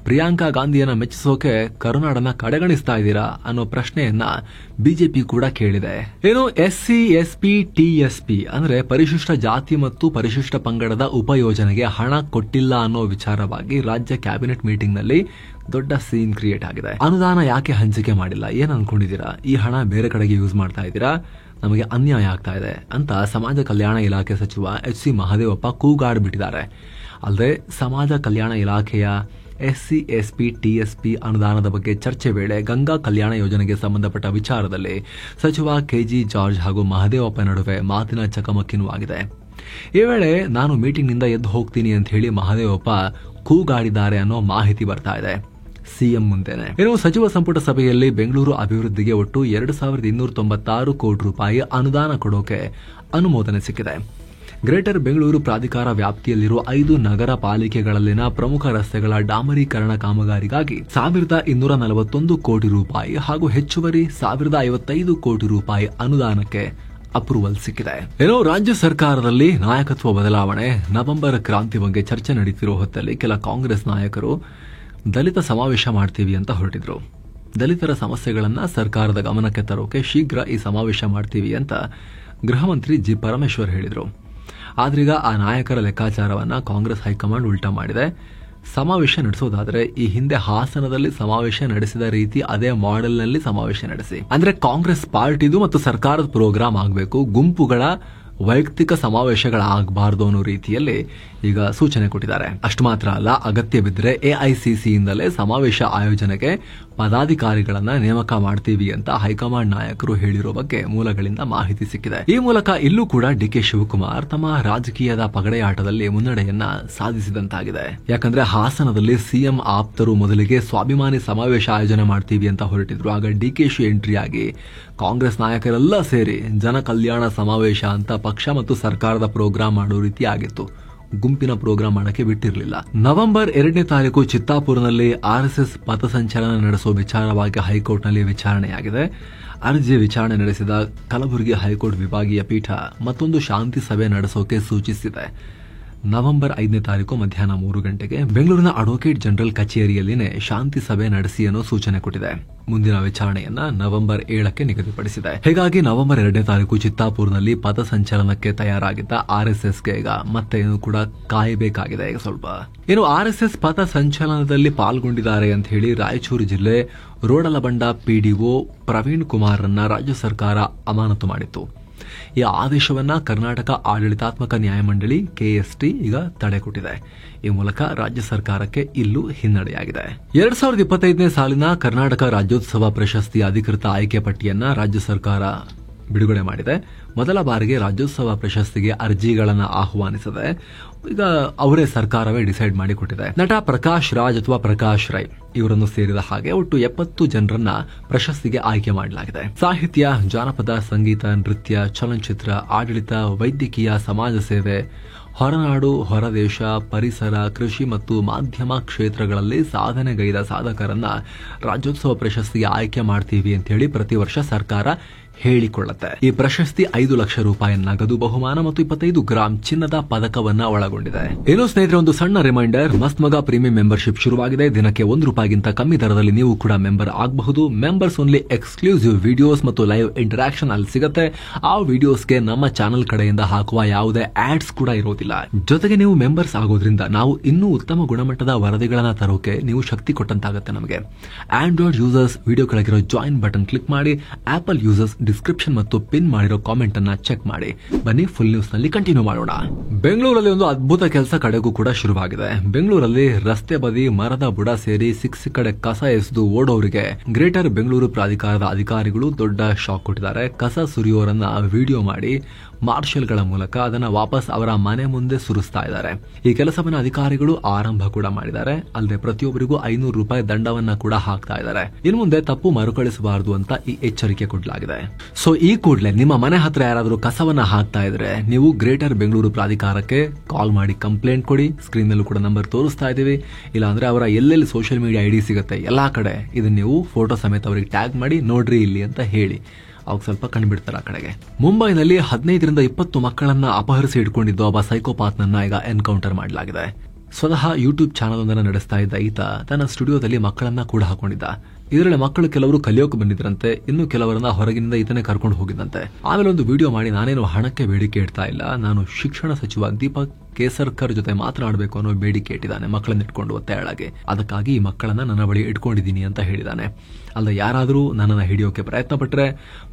ಪ್ರಿಯಾಂಕಾ ಗಾಂಧಿಯನ್ನ ಮೆಚ್ಚಿಸೋಕೆ ಕರುನಾಡನ್ನ ಕಡೆಗಣಿಸ್ತಾ ಇದ್ದೀರಾ ಅನ್ನೋ ಪ್ರಶ್ನೆಯನ್ನ ಬಿಜೆಪಿ ಕೂಡ ಕೇಳಿದೆ. ಏನು SC ST TSP ಅಂದ್ರೆ ಪರಿಶಿಷ್ಟ ಜಾತಿ ಮತ್ತು ಪರಿಶಿಷ್ಟ ಪಂಗಡದ ಉಪಯೋಜನೆಗೆ ಹಣ ಕೊಟ್ಟಿಲ್ಲ ಅನ್ನೋ ವಿಚಾರವಾಗಿ ರಾಜ್ಯ ಕ್ಯಾಬಿನೆಟ್ ಮೀಟಿಂಗ್ ನಲ್ಲಿ ದೊಡ್ಡ ಸೀನ್ ಕ್ರಿಯೇಟ್ ಆಗಿದೆ. ಅನುದಾನ ಯಾಕೆ ಹಂಚಿಕೆ ಮಾಡಿಲ್ಲ, ಏನ್ ಅನ್ಕೊಂಡಿದ್ದೀರಾ? ಈ ಹಣ ಬೇರೆ ಕಡೆಗೆ ಯೂಸ್ ಮಾಡ್ತಾ ಇದ್ದೀರಾ, ನಮಗೆ ಅನ್ಯಾಯ ಆಗ್ತಾ ಇದೆ ಅಂತ ಸಮಾಜ ಕಲ್ಯಾಣ ಇಲಾಖೆ ಸಚಿವ HC ಮಹದೇವಪ್ಪ ಕೂಗಾಡ್ಬಿಟ್ಟಿದ್ದಾರೆ. ಅಲ್ಲದೆ ಸಮಾಜ ಕಲ್ಯಾಣ ಇಲಾಖೆಯ SC ST TSP ಅನುದಾನದ ಬಗ್ಗೆ ಚರ್ಚೆ ವೇಳೆ ಗಂಗಾ ಕಲ್ಯಾಣ ಯೋಜನೆಗೆ ಸಂಬಂಧಪಟ್ಟ ವಿಚಾರದಲ್ಲಿ ಸಚಿವ KG ಜಾರ್ಜ್ ಹಾಗೂ ಮಹದೇವಪ್ಪ ನಡುವೆ ಮಾತಿನ ಚಕಮಕಿನೂ ಆಗಿದೆ. ಈ ವೇಳೆ ನಾನು ಮೀಟಿಂಗ್ನಿಂದ ಎದ್ದು ಹೋಗ್ತೀನಿ ಅಂತ ಹೇಳಿ ಮಹದೇವಪ್ಪ ಕೂಗಾಡಿದ್ದಾರೆ ಅನ್ನೋ ಮಾಹಿತಿ ಬರ್ತಾ ಇದೆ ಸಿಎಂ ಮುಂದೆನೆ. ಇನ್ನು ಸಚಿವ ಸಂಪುಟ ಸಭೆಯಲ್ಲಿ ಬೆಂಗಳೂರು ಅಭಿವೃದ್ಧಿಗೆ ಒಟ್ಟು 2296 ಕೋಟಿ ರೂಪಾಯಿ ಅನುದಾನ ಕೊಡೋಕೆ ಅನುಮೋದನೆ ಸಿಕ್ಕಿದೆ. ಗ್ರೇಟರ್ ಬೆಂಗಳೂರು ಪ್ರಾಧಿಕಾರ ವ್ಯಾಪ್ತಿಯಲ್ಲಿರುವ 5 ನಗರ ಪಾಲಿಕೆಗಳಲ್ಲಿನ ಪ್ರಮುಖ ರಸ್ತೆಗಳ ಡಾಮರೀಕರಣ ಕಾಮಗಾರಿಗಾಗಿ 1241 ಕೋಟಿ ರೂಪಾಯಿ ಹಾಗೂ ಹೆಚ್ಚುವರಿ 1055 ಕೋಟಿ ರೂಪಾಯಿ ಅನುದಾನಕ್ಕೆ ಅಪ್ರೂವಲ್ ಸಿಕ್ಕಿದೆ. ಏನೋ ರಾಜ್ಯ ಸರ್ಕಾರದಲ್ಲಿ ನಾಯಕತ್ವ ಬದಲಾವಣೆ, ನವೆಂಬರ್ ಕ್ರಾಂತಿ ಬಗ್ಗೆ ಚರ್ಚೆ ನಡೆಯುತ್ತಿರುವ ಹೊತ್ತಲ್ಲಿ ಕೆಲ ಕಾಂಗ್ರೆಸ್ ನಾಯಕರು ದಲಿತ ಸಮಾವೇಶ ಮಾಡ್ತೀವಿ ಅಂತ ಹೊರಟಿದ್ರು. ದಲಿತರ ಸಮಸ್ಯೆಗಳನ್ನ ಸರ್ಕಾರದ ಗಮನಕ್ಕೆ ತರೋಕೆ ಶೀಘ್ರ ಈ ಸಮಾವೇಶ ಮಾಡ್ತೀವಿ ಅಂತ ಗೃಹ ಮಂತ್ರಿ ಜಿ ಪರಮೇಶ್ವರ್ ಹೇಳಿದ್ರು. ಆದ್ರೀಗ ಆ ನಾಯಕರ ಲೆಕ್ಕಾಚಾರವನ್ನ ಕಾಂಗ್ರೆಸ್ ಹೈಕಮಾಂಡ್ ಉಲ್ಟಾ ಮಾಡಿದೆ. ಸಮಾವೇಶ ನಡೆಸೋದಾದ್ರೆ ಈ ಹಿಂದೆ ಹಾಸನದಲ್ಲಿ ಸಮಾವೇಶ ನಡೆಸಿದ ರೀತಿ ಅದೇ ಮಾಡೆಲ್ ನಲ್ಲಿ ಸಮಾವೇಶ ನಡೆಸಿ, ಅಂದ್ರೆ ಕಾಂಗ್ರೆಸ್ ಪಾರ್ಟಿದು ಮತ್ತು ಸರ್ಕಾರದ ಪ್ರೋಗ್ರಾಮ್ ಆಗಬೇಕು, ಗುಂಪುಗಳ ವೈಯಕ್ತಿಕ ಸಮಾವೇಶಗಳಾಗಬಾರದು ಅನ್ನೋ ರೀತಿಯಲ್ಲಿ ಈಗ ಸೂಚನೆ ಕೊಟ್ಟಿದ್ದಾರೆ. ಅಷ್ಟು ಮಾತ್ರ ಅಲ್ಲ, ಅಗತ್ಯ ಬಿದ್ದರೆ ಎಐಸಿಸಿಯಿಂದಲೇ ಸಮಾವೇಶ ಆಯೋಜನೆಗೆ ಪದಾಧಿಕಾರಿಗಳನ್ನ ನೇಮಕ ಮಾಡ್ತೀವಿ ಅಂತ ಹೈಕಮಾಂಡ್ ನಾಯಕರು ಹೇಳಿರೋ ಬಗ್ಗೆ ಮೂಲಗಳಿಂದ ಮಾಹಿತಿ ಸಿಕ್ಕಿದೆ. ಈ ಮೂಲಕ ಇಲ್ಲೂ ಕೂಡ ಡಿಕೆ ಶಿವಕುಮಾರ್ ತಮ್ಮ ರಾಜಕೀಯದ ಪಗಡೆಯಾಟದಲ್ಲಿ ಮುನ್ನಡೆಯನ್ನ ಸಾಧಿಸಿದಂತಾಗಿದೆ. ಯಾಕಂದ್ರೆ ಹಾಸನದಲ್ಲಿ ಸಿಎಂ ಆಪ್ತರು ಮೊದಲಿಗೆ ಸ್ವಾಭಿಮಾನಿ ಸಮಾವೇಶ ಆಯೋಜನೆ ಮಾಡ್ತೀವಿ ಅಂತ ಹೊರಟಿದ್ರು. ಆಗ ಡಿಕೆಶಿ ಎಂಟ್ರಿ ಆಗಿ ಕಾಂಗ್ರೆಸ್ ನಾಯಕರೆಲ್ಲ ಸೇರಿ ಜನ ಕಲ್ಯಾಣ ಸಮಾವೇಶ ಅಂತ ಪಕ್ಷ ಮತ್ತು ಸರ್ಕಾರದ ಪ್ರೋಗ್ರಾಂ ಮಾಡೋ ರೀತಿ ಆಗಿತ್ತು. ಗುಂಪಿನ ಪ್ರೋಗ್ರಾಂ ಮಾಡಕ್ಕೆ ಬಿಟ್ಟಿರಲಿಲ್ಲ. ನವೆಂಬರ್ 2ನೇ ತಾರೀಕು ಚಿತ್ತಾಪುರನಲ್ಲಿ ಆರ್ಎಸ್ಎಸ್ ಪಥಸಂಚಲನ ನಡೆಸುವ ವಿಚಾರವಾಗಿ ಹೈಕೋರ್ಟ್ನಲ್ಲಿ ವಿಚಾರಣೆಯಾಗಿದೆ. ಅರ್ಜಿ ವಿಚಾರಣೆ ನಡೆಸಿದ ಕಲಬುರಗಿ ಹೈಕೋರ್ಟ್ ವಿಭಾಗೀಯ ಪೀಠ ಮತ್ತೊಂದು ಶಾಂತಿ ಸಭೆ ನಡೆಸೋಕೆ ಸೂಚಿಸಿದೆ. ನವೆಂಬರ್ 5ನೇ ತಾರೀಕು ಮಧ್ಯಾಹ್ನ 3 ಗಂಟೆಗೆ ಬೆಂಗಳೂರಿನ ಅಡ್ವೊಕೇಟ್ ಜನರಲ್ ಕಚೇರಿಯಲ್ಲಿನೇ ಶಾಂತಿ ಸಭೆ ನಡೆಸಿ ಅನ್ನೋ ಸೂಚನೆ ಕೊಟ್ಟಿದೆ. ಮುಂದಿನ ವಿಚಾರಣೆಯನ್ನ ನವೆಂಬರ್ 7ಕ್ಕೆ ನಿಗದಿಪಡಿಸಿದೆ. ಹೀಗಾಗಿ ನವೆಂಬರ್ 2ನೇ ತಾರೀಕು ಚಿತ್ತಾಪುರದಲ್ಲಿ ಪಥಸಂಚಲನಕ್ಕೆ ತಯಾರಾಗಿದ್ದ ಆರ್ಎಸ್ಎಸ್ಗೆ ಈಗ ಮತ್ತೆ ಕೂಡ ಕಾಯಬೇಕಾಗಿದೆ. ಈಗ ಸ್ವಲ್ಪ ಏನು ಆರ್ಎಸ್ಎಸ್ ಪಥಸಂಚಲನದಲ್ಲಿ ಪಾಲ್ಗೊಂಡಿದ್ದಾರೆ ಅಂತ ಹೇಳಿ ರಾಯಚೂರು ಜಿಲ್ಲೆ ರೋಡಲಬಂಡ ಪಿಡಿಒ ಪ್ರವೀಣ್ ಕುಮಾರ್ ರನ್ನ ರಾಜ್ಯ ಸರ್ಕಾರ ಅಮಾನತು ಮಾಡಿತ್ತು. ಈ ಆದೇಶವನ್ನ ಕರ್ನಾಟಕ ಆಡಳಿತಾತ್ಮಕ ನ್ಯಾಯಮಂಡಳಿ ಕೆಎಸ್ಟಿ ಈಗ ತಡೆ ಕೊಟ್ಟಿದೆ. ಈ ಮೂಲಕ ರಾಜ್ಯ ಸರ್ಕಾರಕ್ಕೆ ಇಲ್ಲೂ ಹಿನ್ನಡೆಯಾಗಿದೆ. 2025ನೇ ಸಾಲಿನ ಕರ್ನಾಟಕ ರಾಜ್ಯೋತ್ಸವ ಪ್ರಶಸ್ತಿಯ ಅಧಿಕೃತ ಆಯ್ಕೆ ಪಟ್ಟಿಯನ್ನ ರಾಜ್ಯ ಸರ್ಕಾರ ಬಿಡುಗಡೆ ಮಾಡಿದೆ. ಮೊದಲ ಬಾರಿಗೆ ರಾಜ್ಯೋತ್ಸವ ಪ್ರಶಸ್ತಿಗೆ ಅರ್ಜಿಗಳನ್ನು ಆಹ್ವಾನಿಸಿದೆ. ಈಗ ಅವರೇ ಸರ್ಕಾರವೇ ಡಿಸೈಡ್ ಮಾಡಿಕೊಟ್ಟಿದೆ. ನಟ ಪ್ರಕಾಶ್ ರಾಜ್ ಅಥವಾ ಪ್ರಕಾಶ್ ರೈ ಇವರನ್ನು ಸೇರಿದ ಹಾಗೆ ಒಟ್ಟು 70 ಜನರನ್ನ ಪ್ರಶಸ್ತಿಗೆ ಆಯ್ಕೆ ಮಾಡಲಾಗಿದೆ. ಸಾಹಿತ್ಯ, ಜಾನಪದ, ಸಂಗೀತ, ನೃತ್ಯ, ಚಲನಚಿತ್ರ, ಆಡಳಿತ, ವೈದ್ಯಕೀಯ, ಸಮಾಜ ಸೇವೆ, ಹೊರನಾಡು, ಹೊರದೇಶ, ಪರಿಸರ, ಕೃಷಿ ಮತ್ತು ಮಾಧ್ಯಮ ಕ್ಷೇತ್ರಗಳಲ್ಲಿ ಸಾಧನೆಗೈದ ಸಾಧಕರನ್ನ ರಾಜ್ಯೋತ್ಸವ ಪ್ರಶಸ್ತಿಗೆ ಆಯ್ಕೆ ಮಾಡ್ತೀವಿ ಅಂತ ಹೇಳಿ ಪ್ರತಿ ವರ್ಷ ಸರ್ಕಾರ ಹೇಳಿಕೊಳ್ಳುತ್ತೆ. ಈ ಪ್ರಶಸ್ತಿ 5 ಲಕ್ಷ ರೂಪಾಯಿ ನಗದು ಬಹುಮಾನ ಮತ್ತು 25 ಗ್ರಾಂ ಚಿನ್ನದ ಪದಕವನ್ನ ಒಳಗೊಂಡಿದೆ. ಏನೋ ಸ್ನೇಹಿತರೆ, ಒಂದು ಸಣ್ಣ ರಿಮೈಂಡರ್, ಮಸ್ತ್ ಮಗ ಪ್ರೀಮಿಯಂ ಮೆಂಬರ್ಶಿಪ್ ಶುರುವಾಗಿದೆ. ದಿನಕ್ಕೆ ₹1 ಕಮ್ಮಿ ದರದಲ್ಲಿ ನೀವು ಕೂಡ ಮೆಂಬರ್ ಆಗಬಹುದು. ಮೆಂಬರ್ಸ್ ಓನ್ಲಿ ಎಕ್ಸ್ಕ್ಲೂಸಿವ್ ವಿಡಿಯೋಸ್ ಮತ್ತು ಲೈವ್ ಇಂಟರಾಕ್ಷನ್ ಅಲ್ಲಿ ಸಿಗುತ್ತೆ. ಆ ವಿಡಿಯೋಸ್ಗೆ ನಮ್ಮ ಚಾನೆಲ್ ಕಡೆಯಿಂದ ಹಾಕುವ ಯಾವುದೇ ಆಡ್ಸ್ ಕೂಡ ಇರೋದಿಲ್ಲ. ಜೊತೆಗೆ ನೀವು ಮೆಂಬರ್ಸ್ ಆಗೋದ್ರಿಂದ ನಾವು ಇನ್ನೂ ಉತ್ತಮ ಗುಣಮಟ್ಟದ ವರದಿಗಳನ್ನ ತರೋಕೆ ನೀವು ಶಕ್ತಿ ಕೊಟ್ಟಂತಾಗುತ್ತೆ ನಮಗೆ. ಆಂಡ್ರಾಯ್ಡ್ ಯೂಸರ್ಸ್ ವಿಡಿಯೋ ಕೆಳಗಿರೋ ಜಾಯಿನ್ ಬಟನ್ ಕ್ಲಿಕ್ ಮಾಡಿ. ಆಪಲ್ ಯೂಸರ್ಸ್ ಡಿಸ್ಕ್ರಿಪ್ಷನ್ ಮತ್ತು ಪಿನ್ ಮಾಡಿರೋ ಕಾಮೆಂಟ್ ಅನ್ನ ಚೆಕ್ ಮಾಡಿ. ಬನ್ನಿ ಫುಲ್ ನ್ಯೂಸ್ ನಲ್ಲಿ ಕಂಟಿನ್ಯೂ ಮಾಡೋಣ. ಬೆಂಗಳೂರಲ್ಲಿ ಒಂದು ಅದ್ಭುತ ಕೆಲಸ ಕಡೆಗೂ ಕೂಡ ಶುರುವಾಗಿದೆ. ಬೆಂಗಳೂರಲ್ಲಿ ರಸ್ತೆ ಬದಿ ಮರದ ಬುಡ ಸೇರಿ ಸಿಕ್ಸ್ ಕಡೆ ಕಸ ಎಸೆದು ಓಡೋರಿಗೆ ಗ್ರೇಟರ್ ಬೆಂಗಳೂರು ಪ್ರಾಧಿಕಾರದ ಅಧಿಕಾರಿಗಳು ದೊಡ್ಡ ಶಾಕ್ ಕೊಟ್ಟಿದ್ದಾರೆ. ಕಸ ಸುರಿಯೋರನ್ನ ವಿಡಿಯೋ ಮಾಡಿ ಮಾರ್ಷಲ್ಗಳ ಮೂಲಕ ಅದನ್ನ ವಾಪಸ್ ಅವರ ಮನೆ ಮುಂದೆ ಸುರಿಸ್ತಾ ಇದ್ದಾರೆ. ಈ ಕೆಲಸವನ್ನ ಅಧಿಕಾರಿಗಳು ಆರಂಭ ಕೂಡ ಮಾಡಿದ್ದಾರೆ. ಅಲ್ಲದೆ ಪ್ರತಿಯೊಬ್ಬರಿಗೂ ₹500 ದಂಡವನ್ನ ಕೂಡ ಹಾಕ್ತಾ ಇದ್ದಾರೆ. ಇನ್ನು ಮುಂದೆ ತಪ್ಪು ಮರುಕಳಿಸಬಾರದು ಅಂತ ಈ ಎಚ್ಚರಿಕೆ ಕೊಡಲಾಗಿದೆ. ಸೊ ಈ ಕೂಡಲೇ ನಿಮ್ಮ ಮನೆ ಹತ್ರ ಯಾರಾದರೂ ಕಸವನ್ನ ಹಾಕ್ತಾ ಇದ್ರೆ ನೀವು ಗ್ರೇಟರ್ ಬೆಂಗಳೂರು ಪ್ರಾಧಿಕಾರಕ್ಕೆ ಕಾಲ್ ಮಾಡಿ ಕಂಪ್ಲೇಂಟ್ ಕೊಡಿ. ಸ್ಕ್ರೀನ್ ನಲ್ಲೂ ಕೂಡ ನಂಬರ್ ತೋರಿಸ್ತಾ ಇದೀವಿ. ಇಲ್ಲಾಂದ್ರೆ ಅವರ ಎಲ್ಲೆಲ್ಲಿ ಸೋಷಿಯಲ್ ಮೀಡಿಯಾ ಐಡಿ ಸಿಗುತ್ತೆ ಎಲ್ಲಾ ಕಡೆ ಇದನ್ನ ನೀವು ಫೋಟೋ ಸಮೇತ ಅವರಿಗೆ ಟ್ಯಾಗ್ ಮಾಡಿ ನೋಡ್ರಿ ಇಲ್ಲಿ ಅಂತ ಹೇಳಿ ಅವಾಗ ಸ್ವಲ್ಪ ಕಂಡುಬಿಡ್ತಾರೆ ಆ ಕಡೆಗೆ. ಮುಂಬೈನಲ್ಲಿ 15ರಿಂದ 20 ಮಕ್ಕಳನ್ನ ಅಪಹರಿಸಿ ಇಟ್ಕೊಂಡಿದ್ದ ಒಬ್ಬ ಸೈಕೋಪಾತ್ನನ್ನ ಈಗ ಎನ್ಕೌಂಟರ್ ಮಾಡಲಾಗಿದೆ. ಸ್ವತಃ ಯೂಟ್ಯೂಬ್ ಚಾನಲ್ ಒಂದನ್ನು ನಡೆಸ್ತಾ ಇದ್ದ ಈತ ತನ್ನ ಸ್ಟುಡಿಯೋದಲ್ಲಿ ಮಕ್ಕಳನ್ನ ಕೂಡ ಹಾಕೊಂಡಿದ್ದ. ಇದರಲ್ಲಿ ಮಕ್ಕಳು ಕೆಲವರು ಕಲಿಯೋಕೆ ಬಂದಿದ್ರಂತೆ, ಇನ್ನು ಕೆಲವರನ್ನ ಹೊರಗಿನಿಂದ ಈತನೇ ಕರ್ಕೊಂಡು ಹೋಗಿದ್ದಂತೆ. ಆಮೇಲೆ ಒಂದು ವಿಡಿಯೋ ಮಾಡಿ, ನಾನೇನು ಹಣಕ್ಕೆ ಬೇಡಿಕೆ ಇಡ್ತಾ ಇಲ್ಲ, ನಾನು ಶಿಕ್ಷಣ ಸಚಿವ ದೀಪಕ್ ಕೇಸರ್ಕರ್ ಜೊತೆ ಮಾತನಾಡಬೇಕು ಅನ್ನೋ ಬೇಡಿಕೆ ಇಟ್ಟಿದ್ದಾನೆ ಮಕ್ಕಳನ್ನ ಇಟ್ಕೊಂಡು ಒತ್ತಾಯಳಾಗಿ. ಅದಕ್ಕಾಗಿ ಈ ಮಕ್ಕಳನ್ನ ನನ್ನ ಬಳಿ ಇಟ್ಕೊಂಡಿದ್ದೀನಿ ಅಂತ ಹೇಳಿದಾನೆ. ಅಲ್ಲ, ಯಾರಾದರೂ ನನ್ನನ್ನು ಹಿಡಿಯೋಕೆ ಪ್ರಯತ್ನ ಪಟ್ಟರೆ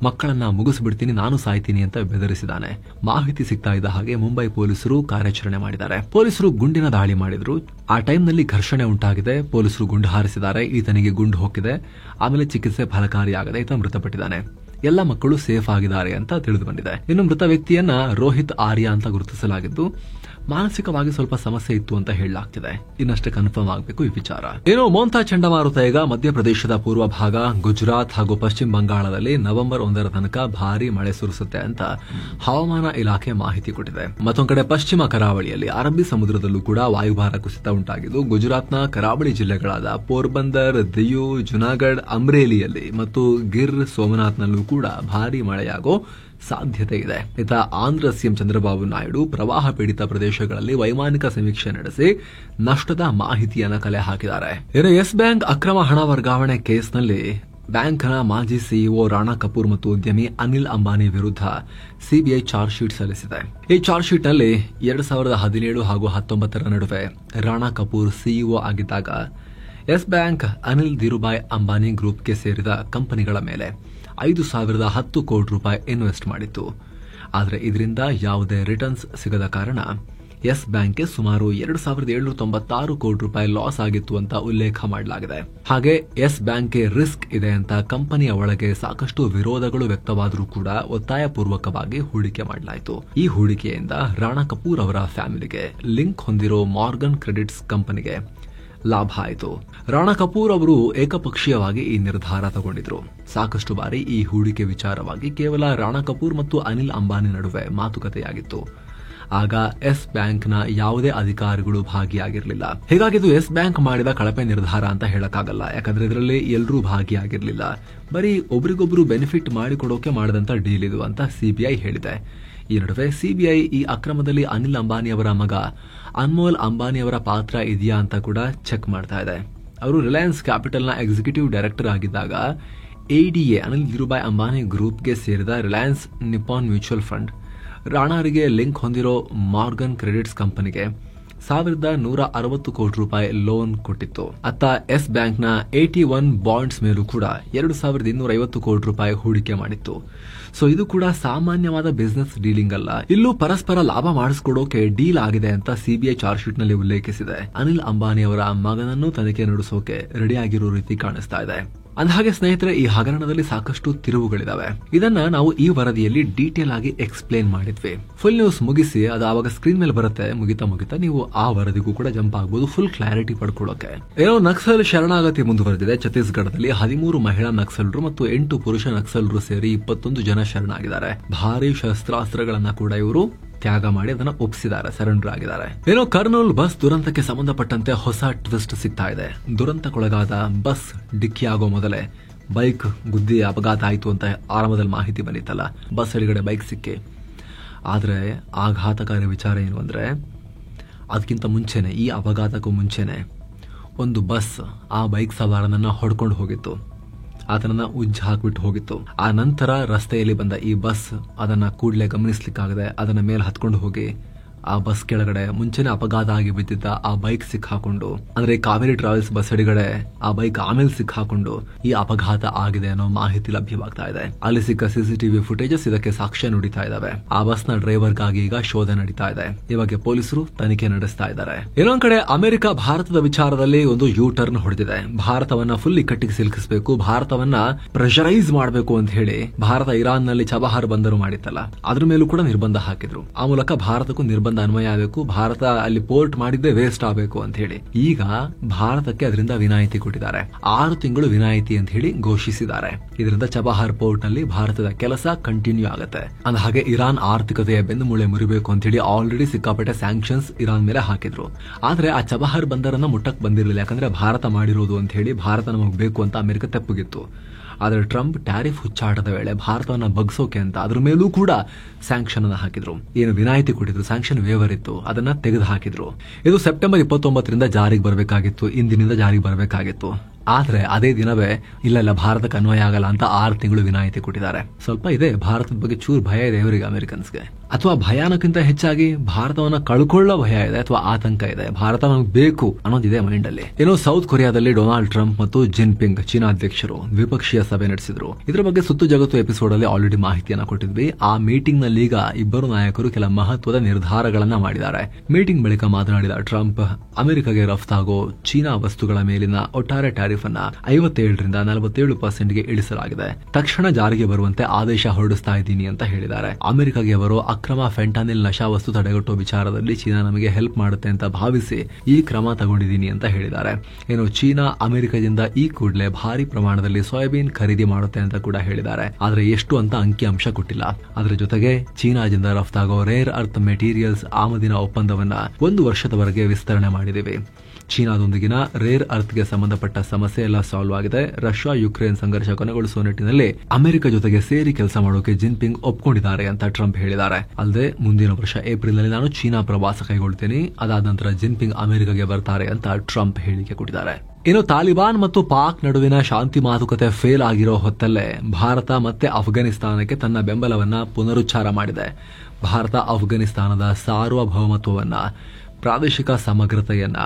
ಮಕ್ಕಳನ್ನ ಮುಗಿಸ್ಬಿಡ್ತೀನಿ, ನಾನು ಸಾಯ್ತೀನಿ ಅಂತ ಬೆದರಿಸಿದ್ದಾನೆ. ಮಾಹಿತಿ ಸಿಗ್ತಾ ಇದ್ದ ಹಾಗೆ ಮುಂಬೈ ಪೊಲೀಸರು ಕಾರ್ಯಾಚರಣೆ ಮಾಡಿದ್ದಾರೆ. ಪೊಲೀಸರು ಗುಂಡಿನ ದಾಳಿ ಮಾಡಿದ್ರು. ಆ ಟೈಮ್ನಲ್ಲಿ ಘರ್ಷಣೆ ಉಂಟಾಗಿದೆ. ಪೊಲೀಸರು ಗುಂಡು ಹಾರಿಸಿದ್ದಾರೆ. ಈತನಿಗೆ ಗುಂಡು ಹೋಗಿದೆ. ಆಮೇಲೆ ಚಿಕಿತ್ಸೆ ಫಲಕಾರಿಯಾಗದೆ ಈತ ಮೃತಪಟ್ಟಿದ್ದಾನೆ. ಎಲ್ಲ ಮಕ್ಕಳು ಸೇಫ್ ಆಗಿದ್ದಾರೆ ಅಂತ ತಿಳಿದು ಬಂದಿದೆ. ಇನ್ನು ಮೃತ ವ್ಯಕ್ತಿಯನ್ನ ರೋಹಿತ್ ಆರ್ಯ ಅಂತ ಗುರುತಿಸಲಾಗಿದ್ದು ಮಾನಸಿಕವಾಗಿ ಸ್ವಲ್ಪ ಸಮಸ್ಯೆ ಇತ್ತು ಅಂತ ಹೇಳಲಾಗ್ತಿದೆ. ಇನ್ನಷ್ಟೇ ಕನ್ಫರ್ಮ್ ಆಗಬೇಕು ಈ ವಿಚಾರ. ಏನೋ ಮೋಂತಾ ಚಂಡಮಾರುತ ಈಗ ಮಧ್ಯಪ್ರದೇಶದ ಪೂರ್ವ ಭಾಗ, ಗುಜರಾತ್ ಹಾಗೂ ಪಶ್ಚಿಮ ಬಂಗಾಳದಲ್ಲಿ ನವೆಂಬರ್ 1ರ ತನಕ ಭಾರಿ ಮಳೆ ಸುರಿಸುತ್ತೆ ಅಂತ ಹವಾಮಾನ ಇಲಾಖೆ ಮಾಹಿತಿ ಕೊಟ್ಟಿದೆ. ಮತ್ತೊಂದು ಕಡೆ ಪಶ್ಚಿಮ ಕರಾವಳಿಯಲ್ಲಿ ಅರಬ್ಬಿ ಸಮುದ್ರದಲ್ಲೂ ಕೂಡ ವಾಯುಭಾರ ಕುಸಿತ ಉಂಟಾಗಿದ್ದು ಗುಜರಾತ್ನ ಕರಾವಳಿ ಜಿಲ್ಲೆಗಳಾದ ಪೋರ್ಬಂದರ್, ದಿಯು, ಜುನಾಗಢ್, ಅಮ್ರೇಲಿಯಲ್ಲಿ ಮತ್ತು ಗಿರ್ ಸೋಮನಾಥ್ನಲ್ಲೂ ಕೂಡ ಭಾರಿ ಮಳೆಯಾಗೋ ಸಾಧ್ಯತೆ ಇದೆ. ಇತ್ತ ಆಂಧ್ರ ಸಿಎಂ ಚಂದ್ರಬಾಬು ನಾಯ್ಡು ಪ್ರವಾಹ ಪೀಡಿತ ಪ್ರದೇಶಗಳಲ್ಲಿ ವೈಮಾನಿಕ ಸಮೀಕ್ಷೆ ನಡೆಸಿ ನಷ್ಟದ ಮಾಹಿತಿಯನ್ನು ಕಲೆ ಹಾಕಿದ್ದಾರೆ. ಇನ್ನು ಯೆಸ್ ಬ್ಯಾಂಕ್ ಅಕ್ರಮ ಹಣ ವರ್ಗಾವಣೆ ಕೇಸ್ನಲ್ಲಿ ಬ್ಯಾಂಕ್ನ ಮಾಜಿ ಸಿಇಒ ರಾಣಾ ಕಪೂರ್ ಮತ್ತು ಉದ್ಯಮಿ ಅನಿಲ್ ಅಂಬಾನಿ ವಿರುದ್ಧ ಸಿಬಿಐ ಚಾರ್ಜ್ ಶೀಟ್ ಸಲ್ಲಿಸಿದೆ. ಈ ಚಾರ್ಜ್ ಶೀಟ್ ನಲ್ಲಿ 2017 ಹಾಗೂ 2019 ನಡುವೆ ರಾಣಾ ಕಪೂರ್ ಸಿಇಒ ಆಗಿದ್ದಾಗ ಯೆಸ್ ಬ್ಯಾಂಕ್ ಅನಿಲ್ ಧೀರುಭಾಯ್ ಅಂಬಾನಿ ಗ್ರೂಪ್ಗೆ ಸೇರಿದ ಕಂಪನಿಗಳ ಮೇಲೆ 5,010 ಕೋಟಿ ರೂಪಾಯಿ ಇನ್ವೆಸ್ಟ್ ಮಾಡಿತ್ತು. ಆದರೆ ಇದರಿಂದ ಯಾವುದೇ ರಿಟರ್ನ್ಸ್ ಸಿಗದ ಕಾರಣ ಯೆಸ್ ಬ್ಯಾಂಕ್ಗೆ ಸುಮಾರು 2,796 ಕೋಟಿ ರೂಪಾಯಿ ಲಾಸ್ ಆಗಿತ್ತು ಅಂತ ಉಲ್ಲೇಖ ಮಾಡಲಾಗಿದೆ. ಹಾಗೆ ಯೆಸ್ ಬ್ಯಾಂಕ್ಗೆ ರಿಸ್ಕ್ ಇದೆ ಅಂತ ಕಂಪನಿಯ ಒಳಗೆ ಸಾಕಷ್ಟು ವಿರೋಧಗಳು ವ್ಯಕ್ತವಾದರೂ ಕೂಡ ಒತ್ತಾಯಪೂರ್ವಕವಾಗಿ ಹೂಡಿಕೆ ಮಾಡಲಾಯಿತು. ಈ ಹೂಡಿಕೆಯಿಂದ ರಾಣಾ ಕಪೂರ್ ಅವರ ಫ್ಯಾಮಿಲಿಗೆ ಲಿಂಕ್ ಹೊಂದಿರೋ ಮಾರ್ಗನ್ ಕ್ರೆಡಿಟ್ಸ್ ಕಂಪನಿಗೆ ಲಾಭ ಆಯಿತು. ರಾಣಾ ಕಪೂರ್ ಅವರು ಏಕಪಕ್ಷೀಯವಾಗಿ ಈ ನಿರ್ಧಾರ ತಗೊಂಡಿದ್ರು. ಸಾಕಷ್ಟು ಬಾರಿ ಈ ಹೂಡಿಕೆ ವಿಚಾರವಾಗಿ ಕೇವಲ ರಾಣಾ ಕಪೂರ್ ಮತ್ತು ಅನಿಲ್ ಅಂಬಾನಿ ನಡುವೆ ಮಾತುಕತೆಯಾಗಿತ್ತು. ಆಗ ಯೆಸ್ ಬ್ಯಾಂಕ್ನ ಯಾವುದೇ ಅಧಿಕಾರಿಗಳು ಭಾಗಿಯಾಗಿರಲಿಲ್ಲ. ಹೀಗಾಗಿ ಇದು ಯೆಸ್ ಬ್ಯಾಂಕ್ ಮಾಡಿದ ಕಳಪೆ ನಿರ್ಧಾರ ಅಂತ ಹೇಳಕ್ಕಾಗಲ್ಲ. ಯಾಕಂದ್ರೆ ಇದರಲ್ಲಿ ಎಲ್ಲರೂ ಭಾಗಿಯಾಗಿರಲಿಲ್ಲ. ಬರೀ ಒಬ್ರಿಗೊಬ್ರು ಬೆನಿಫಿಟ್ ಮಾಡಿಕೊಡೋಕೆ ಮಾಡಿದಂತ ಡೀಲ್ ಇದು ಅಂತ ಸಿಬಿಐ ಹೇಳಿದೆ. ಈ ನಡುವೆ ಸಿಬಿಐ ಈ ಅಕ್ರಮದಲ್ಲಿ ಅನಿಲ್ ಅಂಬಾನಿ ಅವರ ಮಗ ಅನ್ಮೋಲ್ ಅಂಬಾನಿ ಅವರ ಪಾತ್ರ ಇದೆಯಾ ಅಂತ ಕೂಡ ಚೆಕ್ ಮಾಡ್ತಾ ಇದೆ. ಅವರು ರಿಲಯನ್ಸ್ ಕ್ಯಾಪಿಟಲ್ನ ಎಕ್ಸಿಕ್ಯೂಟಿವ್ ಡೈರೆಕ್ಟರ್ ಆಗಿದ್ದಾಗ ಎಡಿಎ ಅನಿಲ್ ಧೀರುಭಾಯ್ ಅಂಬಾನಿ ಗ್ರೂಪ್ಗೆ ಸೇರಿದ ರಿಲಯನ್ಸ್ ನಿಪಾನ್ ಮ್ಯೂಚುವಲ್ ಫಂಡ್ ರಾಣಾರಿಗೆ ಲಿಂಕ್ ಹೊಂದಿರೋ ಮಾರ್ಗನ್ ಕ್ರೆಡಿಟ್ಸ್ ಕಂಪನಿಗೆ 1,160 ಕೋಟಿ ರೂಪಾಯಿ ಲೋನ್ ಕೊಟ್ಟಿತ್ತು. ಅತ್ತ ಯೆಸ್ ಬ್ಯಾಂಕ್ನ 81 ಬಾಂಡ್ಸ್ ಮೇಲೂ ಕೂಡ 2,250 ಕೋಟಿ ರೂಪಾಯಿ ಹೂಡಿಕೆ ಮಾಡಿತ್ತು. ಸೊ ಇದು ಕೂಡ ಸಾಮಾನ್ಯವಾದ ಬಿಸಿನೆಸ್ ಡೀಲಿಂಗ್ ಅಲ್ಲ. ಇಲ್ಲೂ ಪರಸ್ಪರ ಲಾಭ ಮಾಡಿಸ್ಕೊಡೋಕೆ ಡೀಲ್ ಆಗಿದೆ ಅಂತ ಸಿಬಿಐ ಚಾರ್ಜ್ ಶೀಟ್ ನಲ್ಲಿ ಉಲ್ಲೇಖಿಸಿದೆ. ಅನಿಲ್ ಅಂಬಾನಿ ಅವರ ಮಗನನ್ನು ತನಿಖೆ ನಡೆಸೋಕೆ ರೆಡಿಯಾಗಿರೋ ರೀತಿ ಕಾಣಿಸ್ತಾ ಇದೆ. ಅಂದಹಾಗೆ ಸ್ನೇಹಿತರೆ, ಈ ಹಗರಣದಲ್ಲಿ ಸಾಕಷ್ಟು ತಿರುವುಗಳಿದಾವೆ. ಇದನ್ನ ನಾವು ಈ ವರದಿಯಲ್ಲಿ ಡೀಟೇಲ್ ಆಗಿ ಎಕ್ಸ್ಪ್ಲೇನ್ ಮಾಡಿದ್ವಿ. ಫುಲ್ ನ್ಯೂಸ್ ಮುಗಿಸಿ ಅದು ಆವಾಗ ಸ್ಕ್ರೀನ್ ಮೇಲೆ ಬರುತ್ತೆ. ಮುಗಿತಾ ನೀವು ಆ ವರದಿಗೂ ಕೂಡ ಜಂಪ್ ಆಗಬಹುದು ಫುಲ್ ಕ್ಲಾರಿಟಿ ಪಡ್ಕೊಳ್ಳೋಕೆ. ಏನೋ ನಕ್ಸಲ್ ಶರಣಾಗತಿ ಮುಂದುವರೆದಿದೆ. ಛತ್ತೀಸ್ಗಢದಲ್ಲಿ 13 ಮಹಿಳಾ ನಕ್ಸಲರು ಮತ್ತು 8 ಪುರುಷ ನಕ್ಸಲರು ಸೇರಿ 21 ಜನ ಶರಣಾಗಿದ್ದಾರೆ. ಭಾರಿ ಶಸ್ತ್ರಾಸ್ತ್ರಗಳನ್ನ ಕೂಡ ಇವರು ತ್ಯಾಗ ಮಾಡಿ ಅದನ್ನ ಒಪ್ಪಿಸಿದ್ದಾರೆ, ಸರೆಂಡರ್ ಆಗಿದ್ದಾರೆ. ಏನೋ ಕರ್ನೂಲ್ ಬಸ್ ದುರಂತಕ್ಕೆ ಸಂಬಂಧಪಟ್ಟಂತೆ ಹೊಸ ಟ್ವಿಸ್ಟ್ ಸಿಗ್ತಾ ಇದೆ. ದುರಂತಕ್ಕೊಳಗಾದ ಬಸ್ ಡಿಕ್ಕಿಯಾಗೋ ಮೊದಲೇ ಬೈಕ್ ಗುದ್ದಿ ಅಪಘಾತ ಆಯಿತು ಅಂತ ಆರಂಭದಲ್ಲಿ ಮಾಹಿತಿ ಬಂದಿತ್ತಲ್ಲ, ಬಸ್ ಎಡಗಡೆ ಬೈಕ್ ಸಿಕ್ಕಿ. ಆದರೆ ಆಘಾತಕಾರಿ ವಿಚಾರ ಏನು ಅಂದ್ರೆ, ಅದಕ್ಕಿಂತ ಮುಂಚೆನೆ, ಈ ಅಪಘಾತಕ್ಕೂ ಮುಂಚೆನೆ ಒಂದು ಬಸ್ ಆ ಬೈಕ್ ಸವಾರನನ್ನ ಹೊಡ್ಕೊಂಡು ಹೋಗಿತ್ತು. ಆತನನ್ನ ಉಜ್ಜಿ ಹಾಕ್ಬಿಟ್ಟು ಹೋಗಿತ್ತು. ಆ ನಂತರ ರಸ್ತೆಯಲ್ಲಿ ಬಂದ ಈ ಬಸ್ ಅದನ್ನ ಕೂಡಲೇ ಗಮನಿಸ್ಲಿಕ್ಕಾಗದೆ ಅದನ್ನ ಮೇಲೆ ಹತ್ಕೊಂಡು ಹೋಗಿ ಆ ಬಸ್ ಕೆಳಗಡೆ ಮುಂಚೆನೆ ಅಪಘಾತ ಆಗಿ ಬಿದ್ದಿದ್ದ ಆ ಬೈಕ್ ಸಿಕ್ಕಾಕೊಂಡು, ಅಂದ್ರೆ ಕಾವೇರಿ ಟ್ರಾವೆಲ್ಸ್ ಬಸ್ ಎಡಗಡೆ ಆ ಬೈಕ್ ಆಮೇಲೆ ಸಿಕ್ಕಾಕೊಂಡು ಈ ಅಪಘಾತ ಆಗಿದೆ ಅನ್ನೋ ಮಾಹಿತಿ ಲಭ್ಯವಾಗ್ತಾ ಇದೆ. ಅಲ್ಲಿ ಸಿಕ್ಕ ಸಿಸಿಟಿವಿ ಫುಟೇಜಸ್ ಇದಕ್ಕೆ ಸಾಕ್ಷ್ಯ ನುಡಿತಾ ಇದಾವೆ. ಆ ಬಸ್ ನ ಡ್ರೈವರ್ಗಾಗಿ ಈಗ ಶೋಧ ನಡೀತಾ ಇದೆ. ಈ ಬಗ್ಗೆ ಪೊಲೀಸರು ತನಿಖೆ ನಡೆಸ್ತಾ ಇದ್ದಾರೆ. ಇನ್ನೊಂದ್ ಕಡೆ ಅಮೆರಿಕ ಭಾರತದ ವಿಚಾರದಲ್ಲಿ ಒಂದು ಯೂ ಟರ್ನ್ ಹೊಡೆದಿದೆ. ಭಾರತವನ್ನ ಫುಲ್ ಇಕ್ಕಟ್ಟಿಗೆ ಸಿಲುಕಿಸಬೇಕು, ಭಾರತವನ್ನ ಪ್ರೆಷರೈಸ್ ಮಾಡಬೇಕು ಅಂತ ಹೇಳಿ ಭಾರತ ಇರಾನ್ ನಲ್ಲಿ ಚಬಹಾರ್ ಬಂದರು ಮಾಡಿತ್ತಲ್ಲ, ಅದ್ರ ಮೇಲೂ ಕೂಡ ನಿರ್ಬಂಧ ಹಾಕಿದ್ರು. ಆ ಮೂಲಕ ಭಾರತಕ್ಕೂ ನಿರ್ಬಂಧ ಅನ್ವಯ ಆಗಬೇಕು, ಭಾರತ ಅಲ್ಲಿ ಪೋರ್ಟ್ ಮಾಡಿದ್ದೇ ವೇಸ್ಟ್ ಆಗಬೇಕು ಅಂತ ಹೇಳಿ ಈಗ ಭಾರತಕ್ಕೆ ಅದರಿಂದ ವಿನಾಯಿತಿ ಕೊಟ್ಟಿದ್ದಾರೆ. 6 ತಿಂಗಳು ವಿನಾಯಿತಿ ಅಂತ ಹೇಳಿ ಘೋಷಿಸಿದ್ದಾರೆ. ಇದರಿಂದ ಚಬಹಾರ್ ಪೋರ್ಟ್ ನಲ್ಲಿ ಭಾರತದ ಕೆಲಸ ಕಂಟಿನ್ಯೂ ಆಗುತ್ತೆ. ಅಂದ ಹಾಗೆ ಇರಾನ್ ಆರ್ಥಿಕತೆಯ ಬೆನ್ನುಮೂಳೆ ಮುರಿಬೇಕು ಅಂತ ಹೇಳಿ ಆಲ್ರೆಡಿ ಸಿಕ್ಕಾಪಟ್ಟೆ ಸ್ಯಾಂಕ್ಷನ್ಸ್ ಇರಾನ್ ಮೇಲೆ ಹಾಕಿದ್ರು. ಆದ್ರೆ ಆ ಚಬಹಾರ್ ಬಂದರನ್ನ ಮುಟ್ಟಕ್ ಬಂದಿರಲಿಲ್ಲ, ಯಾಕಂದ್ರೆ ಭಾರತ ಮಾಡಿರೋದು ಅಂತ ಹೇಳಿ ಭಾರತ ನಮಗ್ ಬೇಕು ಅಂತ ಅಮೆರಿಕ ತೆಪ್ಪಗಿತ್ತು. ಆದರೆ ಟ್ರಂಪ್ ಟ್ಯಾರಿಫ್ ಹುಚ್ಚಾಟದ ವೇಳೆ ಭಾರತವನ್ನ ಬಗ್ಸೋಕೆ ಅಂತ ಅದ್ರ ಮೇಲೂ ಕೂಡ ಸ್ಯಾಂಕ್ಷನ್ ಅನ್ನ ಹಾಕಿದ್ರು. ಏನು ವಿನಾಯಿತಿ ಕೊಟ್ಟಿದ್ರು, ಸ್ಯಾಂಕ್ಷನ್ ವೇವರ್ ಇತ್ತು, ಅದನ್ನ ತೆಗೆದು ಹಾಕಿದ್ರು. ಇದು ಸೆಪ್ಟೆಂಬರ್ 29ರಿಂದ ಜಾರಿಗೆ ಬರಬೇಕಾಗಿತ್ತು, ಇಂದಿನಿಂದ ಜಾರಿಗೆ ಬರಬೇಕಾಗಿತ್ತು. ಆದ್ರೆ ಅದೇ ದಿನವೇ ಇಲ್ಲ ಭಾರತಕ್ಕೆ ಅನ್ವಯ ಆಗಲ್ಲ ಅಂತ 6 ತಿಂಗಳು ವಿನಾಯಿತಿ ಕೊಟ್ಟಿದ್ದಾರೆ. ಸ್ವಲ್ಪ ಇದೆ ಭಾರತದ ಬಗ್ಗೆ ಚೂರು ಭಯ ಇದೆ ಇವರಿಗೆ, ಅಮೆರಿಕನ್ಸ್ಗೆ. ಅಥವಾ ಭಯಾನಕ್ಕಿಂತ ಹೆಚ್ಚಾಗಿ ಭಾರತವನ್ನ ಕಳ್ಕೊಳ್ಳೋ ಭಯ ಇದೆ ಅಥವಾ ಆತಂಕ ಇದೆ. ಭಾರತ ನಮ್ಗೆ ಬೇಕು ಅನ್ನೋದಿದೆ ಮೈಂಡ್ ಅಲ್ಲಿ. ಏನೋ ಸೌತ್ ಕೊರಿಯಾದಲ್ಲಿ ಡೊನಾಲ್ಡ್ ಟ್ರಂಪ್ ಮತ್ತು ಜಿನ್ಪಿಂಗ್ ಚೀನಾ ಅಧ್ಯಕ್ಷರು ದ್ವಿಪಕ್ಷೀಯ ಸಭೆ ನಡೆಸಿದ್ರು. ಇದ್ರ ಬಗ್ಗೆ ಸುತ್ತು ಜಗತ್ತು ಎಪಿಸೋಡ್ ಅಲ್ಲಿ ಆಲ್ರೆಡಿ ಮಾಹಿತಿಯನ್ನ ಕೊಟ್ಟಿದ್ವಿ. ಆ ಮೀಟಿಂಗ್ ನಲ್ಲಿ ಈಗ ಇಬ್ಬರು ನಾಯಕರು ಕೆಲ ಮಹತ್ವದ ನಿರ್ಧಾರಗಳನ್ನ ಮಾಡಿದ್ದಾರೆ. ಮೀಟಿಂಗ್ ಬಳಿಕ ಮಾತನಾಡಿದ ಟ್ರಂಪ್, ಅಮೆರಿಕಗೆ ರಫ್ತಾಗೋ ಚೀನಾ ವಸ್ತುಗಳ ಮೇಲಿನ ಒಟ್ಟಾರೆ ಟ್ಯಾರಿಫ್ ಅನ್ನ 57ರಿಂದ 47% ಇಳಿಸಲಾಗಿದೆ. ತಕ್ಷಣ ಜಾರಿಗೆ ಬರುವಂತೆ ಆದೇಶ ಹೊರಡಿಸ್ತಾ ಇದ್ದೀನಿ ಅಂತ ಹೇಳಿದ್ದಾರೆ. ಅಮೆರಿಕಗೆ ಅವರು ಅಕ್ರಮ ಫೆಂಟಾನಿಲ್ ನಶಾವಸ್ತು ತಡೆಗಟ್ಟುವ ವಿಚಾರದಲ್ಲಿ ಚೀನಾ ನಮಗೆ ಹೆಲ್ಪ್ ಮಾಡುತ್ತೆ ಅಂತ ಭಾವಿಸಿ ಈ ಕ್ರಮ ತಗೊಂಡಿದ್ದೀನಿ ಅಂತ ಹೇಳಿದ್ದಾರೆ. ಏನು ಚೀನಾ ಅಮೆರಿಕದಿಂದ ಈ ಕೂಡಲೇ ಭಾರಿ ಪ್ರಮಾಣದಲ್ಲಿ ಸೋಯಾಬೀನ್ ಖರೀದಿ ಮಾಡುತ್ತೆ ಅಂತ ಕೂಡ ಹೇಳಿದ್ದಾರೆ. ಆದ್ರೆ ಎಷ್ಟು ಅಂತ ಅಂಕಿ ಅಂಶ ಕೊಟ್ಟಿಲ್ಲ. ಅದರ ಜೊತೆಗೆ ಚೀನಾದಿಂದ ರಫ್ತಾಗೋ ರೇರ್ ಅರ್ತ್ ಮೆಟೀರಿಯಲ್ಸ್ ಆಮದಿನ ಒಪ್ಪಂದವನ್ನ 1 ವರ್ಷದವರೆಗೆ ವಿಸ್ತರಣೆ ಮಾಡಿದ್ದೀವಿ. ಚೀನಾದೊಂದಿಗಿನ ರೇರ್ ಅರ್ತ್ಗೆ ಸಂಬಂಧಪಟ್ಟ ಸಮಸ್ಯೆ ಎಲ್ಲ ಸಾಲ್ವ್ ಆಗಿದೆ. ರಷ್ಯಾ ಯುಕ್ರೇನ್ ಸಂಘರ್ಷ ಕೊನೆಗೊಳಿಸುವ ನಿಟ್ಟಿನಲ್ಲಿ ಅಮೆರಿಕ ಜೊತೆಗೆ ಸೇರಿ ಕೆಲಸ ಮಾಡೋಕೆ ಜಿನ್ಪಿಂಗ್ ಒಪ್ಕೊಂಡಿದ್ದಾರೆ ಅಂತ ಟ್ರಂಪ್ ಹೇಳಿದ್ದಾರೆ. ಅಲ್ಲದೆ ಮುಂದಿನ ವರ್ಷ ಏಪ್ರಿಲ್ನಲ್ಲಿ ನಾನು ಚೀನಾ ಪ್ರವಾಸ ಕೈಗೊಳ್ತೀನಿ, ಅದಾದ ನಂತರ ಜಿನ್ಪಿಂಗ್ ಅಮೆರಿಕಗೆ ಬರ್ತಾರೆ ಅಂತ ಟ್ರಂಪ್ ಹೇಳಿಕೆ ಕೊಟ್ಟಿದ್ದಾರೆ. ಇನ್ನು ತಾಲಿಬಾನ್ ಮತ್ತು ಪಾಕ್ ನಡುವಿನ ಶಾಂತಿ ಮಾತುಕತೆ ಫೇಲ್ ಆಗಿರೋ ಹೊತ್ತಲ್ಲೇ ಭಾರತ ಮತ್ತೆ ಅಫ್ಘಾನಿಸ್ತಾನಕ್ಕೆ ತನ್ನ ಬೆಂಬಲವನ್ನ ಪುನರುಚ್ಚಾರ ಮಾಡಿದೆ. ಭಾರತ ಅಫ್ಘಾನಿಸ್ತಾನದ ಸಾರ್ವಭೌಮತ್ವವನ್ನ ಪ್ರಾದೇಶಿಕ ಸಮಗ್ರತೆಯನ್ನ,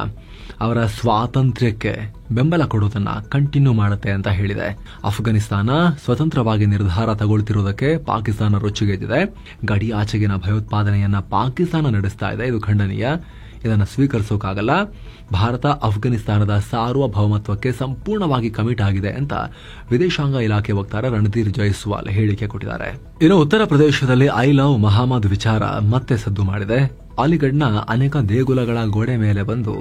ಅವರ ಸ್ವಾತಂತ್ರ್ಯಕ್ಕೆ ಬೆಂಬಲ ಕೊಡುವುದನ್ನ ಕಂಟಿನ್ಯೂ ಮಾಡುತ್ತೆ ಅಂತ ಹೇಳಿದೆ. ಅಫ್ಘಾನಿಸ್ತಾನ ಸ್ವತಂತ್ರವಾಗಿ ನಿರ್ಧಾರ ತಗೊಳ್ತಿರುವುದಕ್ಕೆ ಪಾಕಿಸ್ತಾನ ರೊಚ್ಚಿಗೆದ್ದಿದೆ. ಗಡಿ ಆಚೆಗಿನ ಭಯೋತ್ಪಾದನೆಯನ್ನ ಪಾಕಿಸ್ತಾನ ನಡೆಸ್ತಾ ಇದೆ. ಇದು ಖಂಡನೀಯ. ಇದನ್ನು ಸ್ವೀಕರಿಸೋಕ್ಕಾಗಲ್ಲ. ಭಾರತ ಅಫ್ಘಾನಿಸ್ತಾನದ ಸಾರ್ವಭೌಮತ್ವಕ್ಕೆ ಸಂಪೂರ್ಣವಾಗಿ ಕಮಿಟ್ ಆಗಿದೆ ಅಂತ ವಿದೇಶಾಂಗ ಇಲಾಖೆ ವಕ್ತಾರ ರಣಧೀರ್ ಜೈಸ್ವಾಲ್ ಹೇಳಿಕೆ ಕೊಟ್ಟಿದ್ದಾರೆ. ಇನ್ನು ಉತ್ತರ ಪ್ರದೇಶದಲ್ಲಿ ಐ ಲವ್ ಮಹಮ್ಮದ್ ವಿಚಾರ ಮತ್ತೆ ಸದ್ದು ಮಾಡಿದೆ. ಅಲಿಗಢ್ನ ಅನೇಕ ದೇಗುಲಗಳ ಗೋಡೆ ಮೇಲೆ ಬಂದು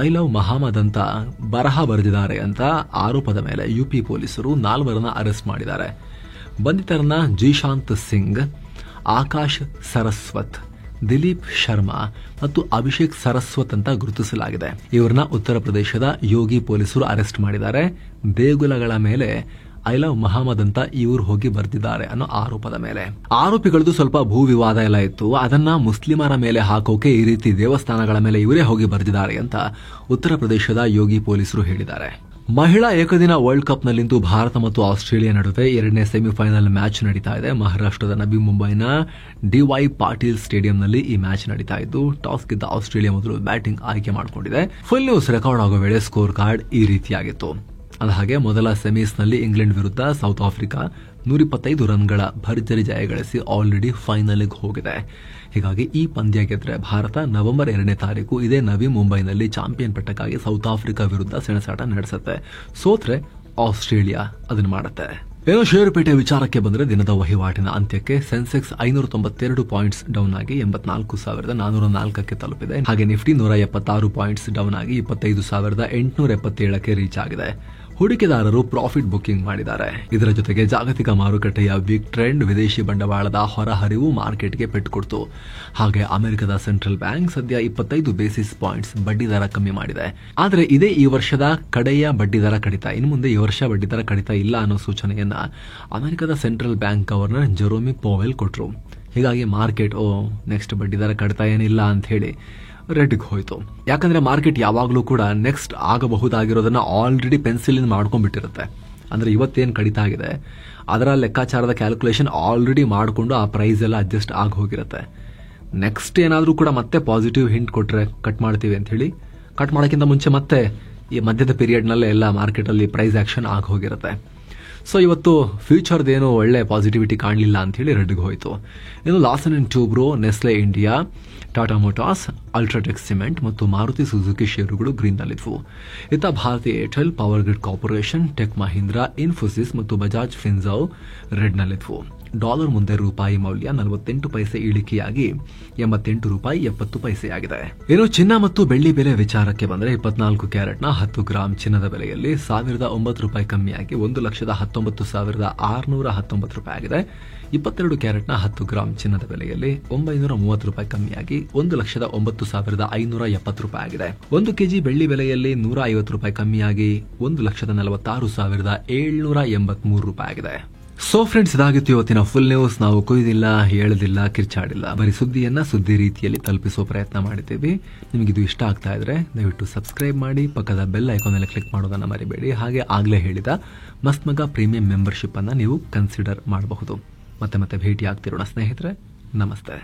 ಐ ಲವ್ ಮಹಮ್ಮದ್ ಅಂತ ಬರಹ ಬರೆದಿದ್ದಾರೆ ಅಂತ ಆರೋಪದ ಮೇಲೆ ಯುಪಿ ಪೊಲೀಸರು 4 ಅರೆಸ್ಟ್ ಮಾಡಿದ್ದಾರೆ. ಬಂಧಿತರನ್ನ ಜೀಶಾಂತ್ ಸಿಂಗ್, ಆಕಾಶ್ ಸರಸ್ವತ್, ದಿಲೀಪ್ ಶರ್ಮಾ ಮತ್ತು ಅಭಿಷೇಕ್ ಸರಸ್ವತ್ ಅಂತ ಗುರುತಿಸಲಾಗಿದೆ. ಇವರನ್ನ ಉತ್ತರ ಪ್ರದೇಶದ ಯೋಗಿ ಪೊಲೀಸರು ಅರೆಸ್ಟ್ ಮಾಡಿದ್ದಾರೆ. ದೇಗುಲಗಳ ಮೇಲೆ ಐ ಲವ್ ಮಹಮ್ಮದ್ ಅಂತ ಇವರು ಹೋಗಿ ಬರ್ದಿದ್ದಾರೆ ಅನ್ನೋ ಆರೋಪದ ಮೇಲೆ. ಆರೋಪಿಗಳದ್ದು ಸ್ವಲ್ಪ ಭೂ ವಿವಾದ ಎಲ್ಲ ಇತ್ತು. ಅದನ್ನ ಮುಸ್ಲಿಮರ ಮೇಲೆ ಹಾಕೋಕೆ ಈ ರೀತಿ ದೇವಸ್ಥಾನಗಳ ಮೇಲೆ ಇವರೇ ಹೋಗಿ ಬರ್ದಿದ್ದಾರೆ ಅಂತ ಉತ್ತರ ಪ್ರದೇಶದ ಯೋಗಿ ಪೊಲೀಸರು ಹೇಳಿದ್ದಾರೆ. ಮಹಿಳಾ ಏಕದಿನ ವರ್ಲ್ಡ್ ಕಪ್ನಲ್ಲಿಂದು ಭಾರತ ಮತ್ತು ಆಸ್ಟ್ರೇಲಿಯಾ ನಡುವೆ 2ನೇ ಸೆಮಿಫೈನಲ್ ಮ್ಯಾಚ್ ನಡೀತಾ ಇದೆ. ಮಹಾರಾಷ್ಟ್ರದ ನವಿ ಮುಂಬೈನ ಡಿವೈ ಪಾಟೀಲ್ ಸ್ಟೇಡಿಯಂನಲ್ಲಿ ಈ ಮ್ಯಾಚ್ ನಡೀತಾ ಇದ್ದು, ಟಾಸ್ ಗೆದ್ದ ಆಸ್ಟ್ರೇಲಿಯಾ ಮೊದಲು ಬ್ಯಾಟಿಂಗ್ ಆಯ್ಕೆ ಮಾಡಿಕೊಂಡಿದೆ. ಫುಲ್ ನ್ಯೂಸ್ ರೆಕಾರ್ಡ್ ಆಗೋ ವೇಳೆ ಸ್ಕೋರ್ ಕಾರ್ಡ್ ಈ ರೀತಿಯಾಗಿತ್ತು. ಹಾಗೆ ಮೊದಲ ಸೆಮೀಸ್ನಲ್ಲಿ ಇಂಗ್ಲೆಂಡ್ ವಿರುದ್ಧ ಸೌತ್ ಆಫ್ರಿಕಾ 125 ರನ್ಗಳ ಭರ್ಜರಿ ಜಯ ಗಳಿಸಿ ಆಲ್ರೆಡಿ ಫೈನಲ್ಗೆ ಹೋಗಿದೆ. ಹೀಗಾಗಿ ಈ ಪಂದ್ಯ ಗೆದ್ರೆ ಭಾರತ ನವೆಂಬರ್ 2ನೇ ತಾರೀಕು ಇದೇ ನವಿ ಮುಂಬೈನಲ್ಲಿ ಚಾಂಪಿಯನ್ ಪಟ್ಟಕ್ಕಾಗಿ ಸೌತ್ ಆಫ್ರಿಕಾ ವಿರುದ್ಧ ಸೆಣಸಾಟ ನಡೆಸುತ್ತೆ. ಸೋತ್ರೆ ಆಸ್ಟ್ರೇಲಿಯಾ ಅದನ್ನು ಮಾಡುತ್ತೆ. ಏನೋ ಷೇರುಪೇಟೆ ವಿಚಾರಕ್ಕೆ ಬಂದರೆ ದಿನದ ವಹಿವಾಟಿನ ಅಂತ್ಯಕ್ಕೆ ಸೆನ್ಸೆಕ್ಸ್ 592 ಪಾಯಿಂಟ್ಸ್ ಡೌನ್ ಆಗಿ 84,404ಕ್ಕೆ ತಲುಪಿದೆ. ಹಾಗೆ ನಿಫ್ಟಿ 176 ಪಾಯಿಂಟ್ಸ್ ಡೌನ್ ಆಗಿ 25,877ಕ್ಕೆ ರೀಚ್ ಆಗಿದೆ. ಹೂಡಿಕೆದಾರರು ಪ್ರಾಫಿಟ್ ಬುಕಿಂಗ್ ಮಾಡಿದ್ದಾರೆ. ಇದರ ಜೊತೆಗೆ ಜಾಗತಿಕ ಮಾರುಕಟ್ಟೆಯ ವೀಕ್ ಟ್ರೆಂಡ್, ವಿದೇಶಿ ಬಂಡವಾಳದ ಹೊರಹರಿವು ಮಾರ್ಕೆಟ್ಗೆ ಪೆಟ್ಟು ಕೊಡ್ತು. ಹಾಗೆ ಅಮೆರಿಕದ ಸೆಂಟ್ರಲ್ ಬ್ಯಾಂಕ್ ಸದ್ಯ 25 ಬೇಸಿಸ್ ಪಾಯಿಂಟ್ಸ್ ಬಡ್ಡಿ ದರ ಕಮ್ಮಿ ಮಾಡಿದೆ. ಆದರೆ ಇದೇ ಈ ವರ್ಷದ ಕಡೆಯ ಬಡ್ಡಿ ದರ ಕಡಿತ. ಇನ್ನು ಮುಂದೆ ಈ ವರ್ಷ ಬಡ್ಡಿ ದರ ಕಡಿತ ಇಲ್ಲ ಅನ್ನೋ ಸೂಚನೆಯನ್ನ ಅಮೆರಿಕದ ಸೆಂಟ್ರಲ್ ಬ್ಯಾಂಕ್ ಗವರ್ನರ್ ಜೆರೋಮಿ ಪೋವೆಲ್ ಕೊಟ್ಟರು. ಹೀಗಾಗಿ ಮಾರ್ಕೆಟ್ ನೆಕ್ಸ್ಟ್ ಬಡ್ಡಿ ದರ ಕಡಿತ ಏನಿಲ್ಲ ಅಂತ ಹೇಳಿ ರೆಡ್ಗೆ ಹೋಯ್ತು. ಯಾಕಂದ್ರೆ ಮಾರ್ಕೆಟ್ ಯಾವಾಗಲೂ ಕೂಡ ನೆಕ್ಸ್ಟ್ ಆಗಬಹುದಾಗಿರೋದನ್ನ ಆಲ್ರೆಡಿ ಪೆನ್ಸಿಲ್ ಮಾಡ್ಕೊಂಡ್ಬಿಟ್ಟಿರುತ್ತೆ. ಅಂದ್ರೆ ಇವತ್ತೇನು ಕಡಿತ ಆಗಿದೆ ಅದರ ಲೆಕ್ಕಾಚಾರದ ಕ್ಯಾಲ್ಕುಲೇಷನ್ ಆಲ್ರೆಡಿ ಮಾಡಿಕೊಂಡು ಆ ಪ್ರೈಸ್ ಎಲ್ಲ ಅಡ್ಜಸ್ಟ್ ಆಗಿ ಹೋಗಿರುತ್ತೆ. ನೆಕ್ಸ್ಟ್ ಏನಾದರೂ ಕೂಡ ಮತ್ತೆ ಪಾಸಿಟಿವ್ ಹಿಂಟ್ ಕೊಟ್ರೆ ಕಟ್ ಮಾಡ್ತೀವಿ ಅಂತ ಹೇಳಿ ಕಟ್ ಮಾಡೋಕ್ಕಿಂತ ಮುಂಚೆ ಮತ್ತೆ ಈ ಮಧ್ಯದ ಪೀರಿಯಡ್ನಲ್ಲೇ ಎಲ್ಲ ಮಾರ್ಕೆಟಲ್ಲಿ ಪ್ರೈಸ್ ಆಕ್ಷನ್ ಆಗಿ ಹೋಗಿರುತ್ತೆ. ಸೊ ಇವತ್ತು ಫ್ಯೂಚರ್ದೇನು ಒಳ್ಳೆ ಪಾಸಿಟಿವಿಟಿ ಕಾಣಲಿಲ್ಲ ಅಂತ ಹೇಳಿ ರೆಡ್ಗೆ ಹೋಯಿತು. ಇನ್ನು Larsen and Toubro, Nestle India, Tata motors, UltraTech cement ಮತ್ತು ಮಾರುತಿ ಸುಜುಕಿ ಷೇರುಗಳು ಗ್ರೀನ್ನಲ್ಲಿದ್ವು. ಇತ್ತ Bharti Airtel, power grid corporation, tech Mahindra, Infosys ಮತ್ತು ಬಜಾಜ್ ಫಿನ್ಸರ್ವ್ ರೆಡ್ನಲ್ಲಿದ್ವು. ಡಾಲರ್ ಮುಂದೆ ರೂಪಾಯಿ ಮೌಲ್ಯ 48 ಪೈಸೆ ಇಳಿಕೆಯಾಗಿ 88 ರೂಪಾಯಿ 70 ಪೈಸೆಯಾಗಿದೆ. ಇನ್ನು ಚಿನ್ನ ಮತ್ತು ಬೆಳ್ಳಿ ಬೆಲೆ ವಿಚಾರಕ್ಕೆ ಬಂದರೆ 24 ಕ್ಯಾರೆಟ್ನ 10 ಗ್ರಾಂ ಚಿನ್ನದ ಬೆಲೆಯಲ್ಲಿ 1,009 ರೂಪಾಯಿ ಕಮ್ಮಿಯಾಗಿ 1,19,619 ರೂಪಾಯಿ ಆಗಿದೆ. 22 ಕ್ಯಾರೆಟ್ನ 10 ಗ್ರಾಂ ಚಿನ್ನದ ಬೆಲೆಯಲ್ಲಿ 930 ರೂಪಾಯಿ ಕಮ್ಮಿಯಾಗಿ 1,09,570 ರೂಪಾಯಿ ಆಗಿದೆ. 1 ಕೆಜಿ ಬೆಳ್ಳಿ ಬೆಲೆಯಲ್ಲಿ 150 ರೂಪಾಯಿ ಕಮ್ಮಿಯಾಗಿ 1,46,783 ರೂಪಾಯಿ ಆಗಿದೆ. ಸೊ ಫ್ರೆಂಡ್ಸ್, ಇದಾಗಿತ್ತು ಇವತ್ತಿನ ಫುಲ್ ನ್ಯೂಸ್. ನಾವು ಕೊಯ್ದಿಲ್ಲ, ಹೇಳದಿಲ್ಲ, ಕಿರ್ಚಾಡಿಲ್ಲ, ಬರೀ ಸುದ್ದಿಯನ್ನ ಸುದ್ದಿ ರೀತಿಯಲ್ಲಿ ತಲುಪಿಸುವ ಪ್ರಯತ್ನ ಮಾಡಿದ್ದೀವಿ. ನಿಮಗಿದು ಇಷ್ಟ ಆಗ್ತಾ ಇದ್ರೆ ದಯವಿಟ್ಟು ಸಬ್ಸ್ಕ್ರೈಬ್ ಮಾಡಿ, ಪಕ್ಕದ ಬೆಲ್ ಐಕಾನ್ ಮೇಲೆ ಕ್ಲಿಕ್ ಮಾಡೋದನ್ನ ಮರಿಬೇಡಿ. ಹಾಗೆ ಆಗ್ಲೇ ಹೇಳಿದ ಮಸ್ತ್ ಮಗ ಪ್ರೀಮಿಯಂ ಮೆಂಬರ್ಶಿಪ್ ಅನ್ನ ನೀವು ಕನ್ಸಿಡರ್ ಮಾಡಬಹುದು. ಮತ್ತೆ ಭೇಟಿ ಆಗ್ತಿರೋಣ ಸ್ನೇಹಿತರೆ. ನಮಸ್ತೆ.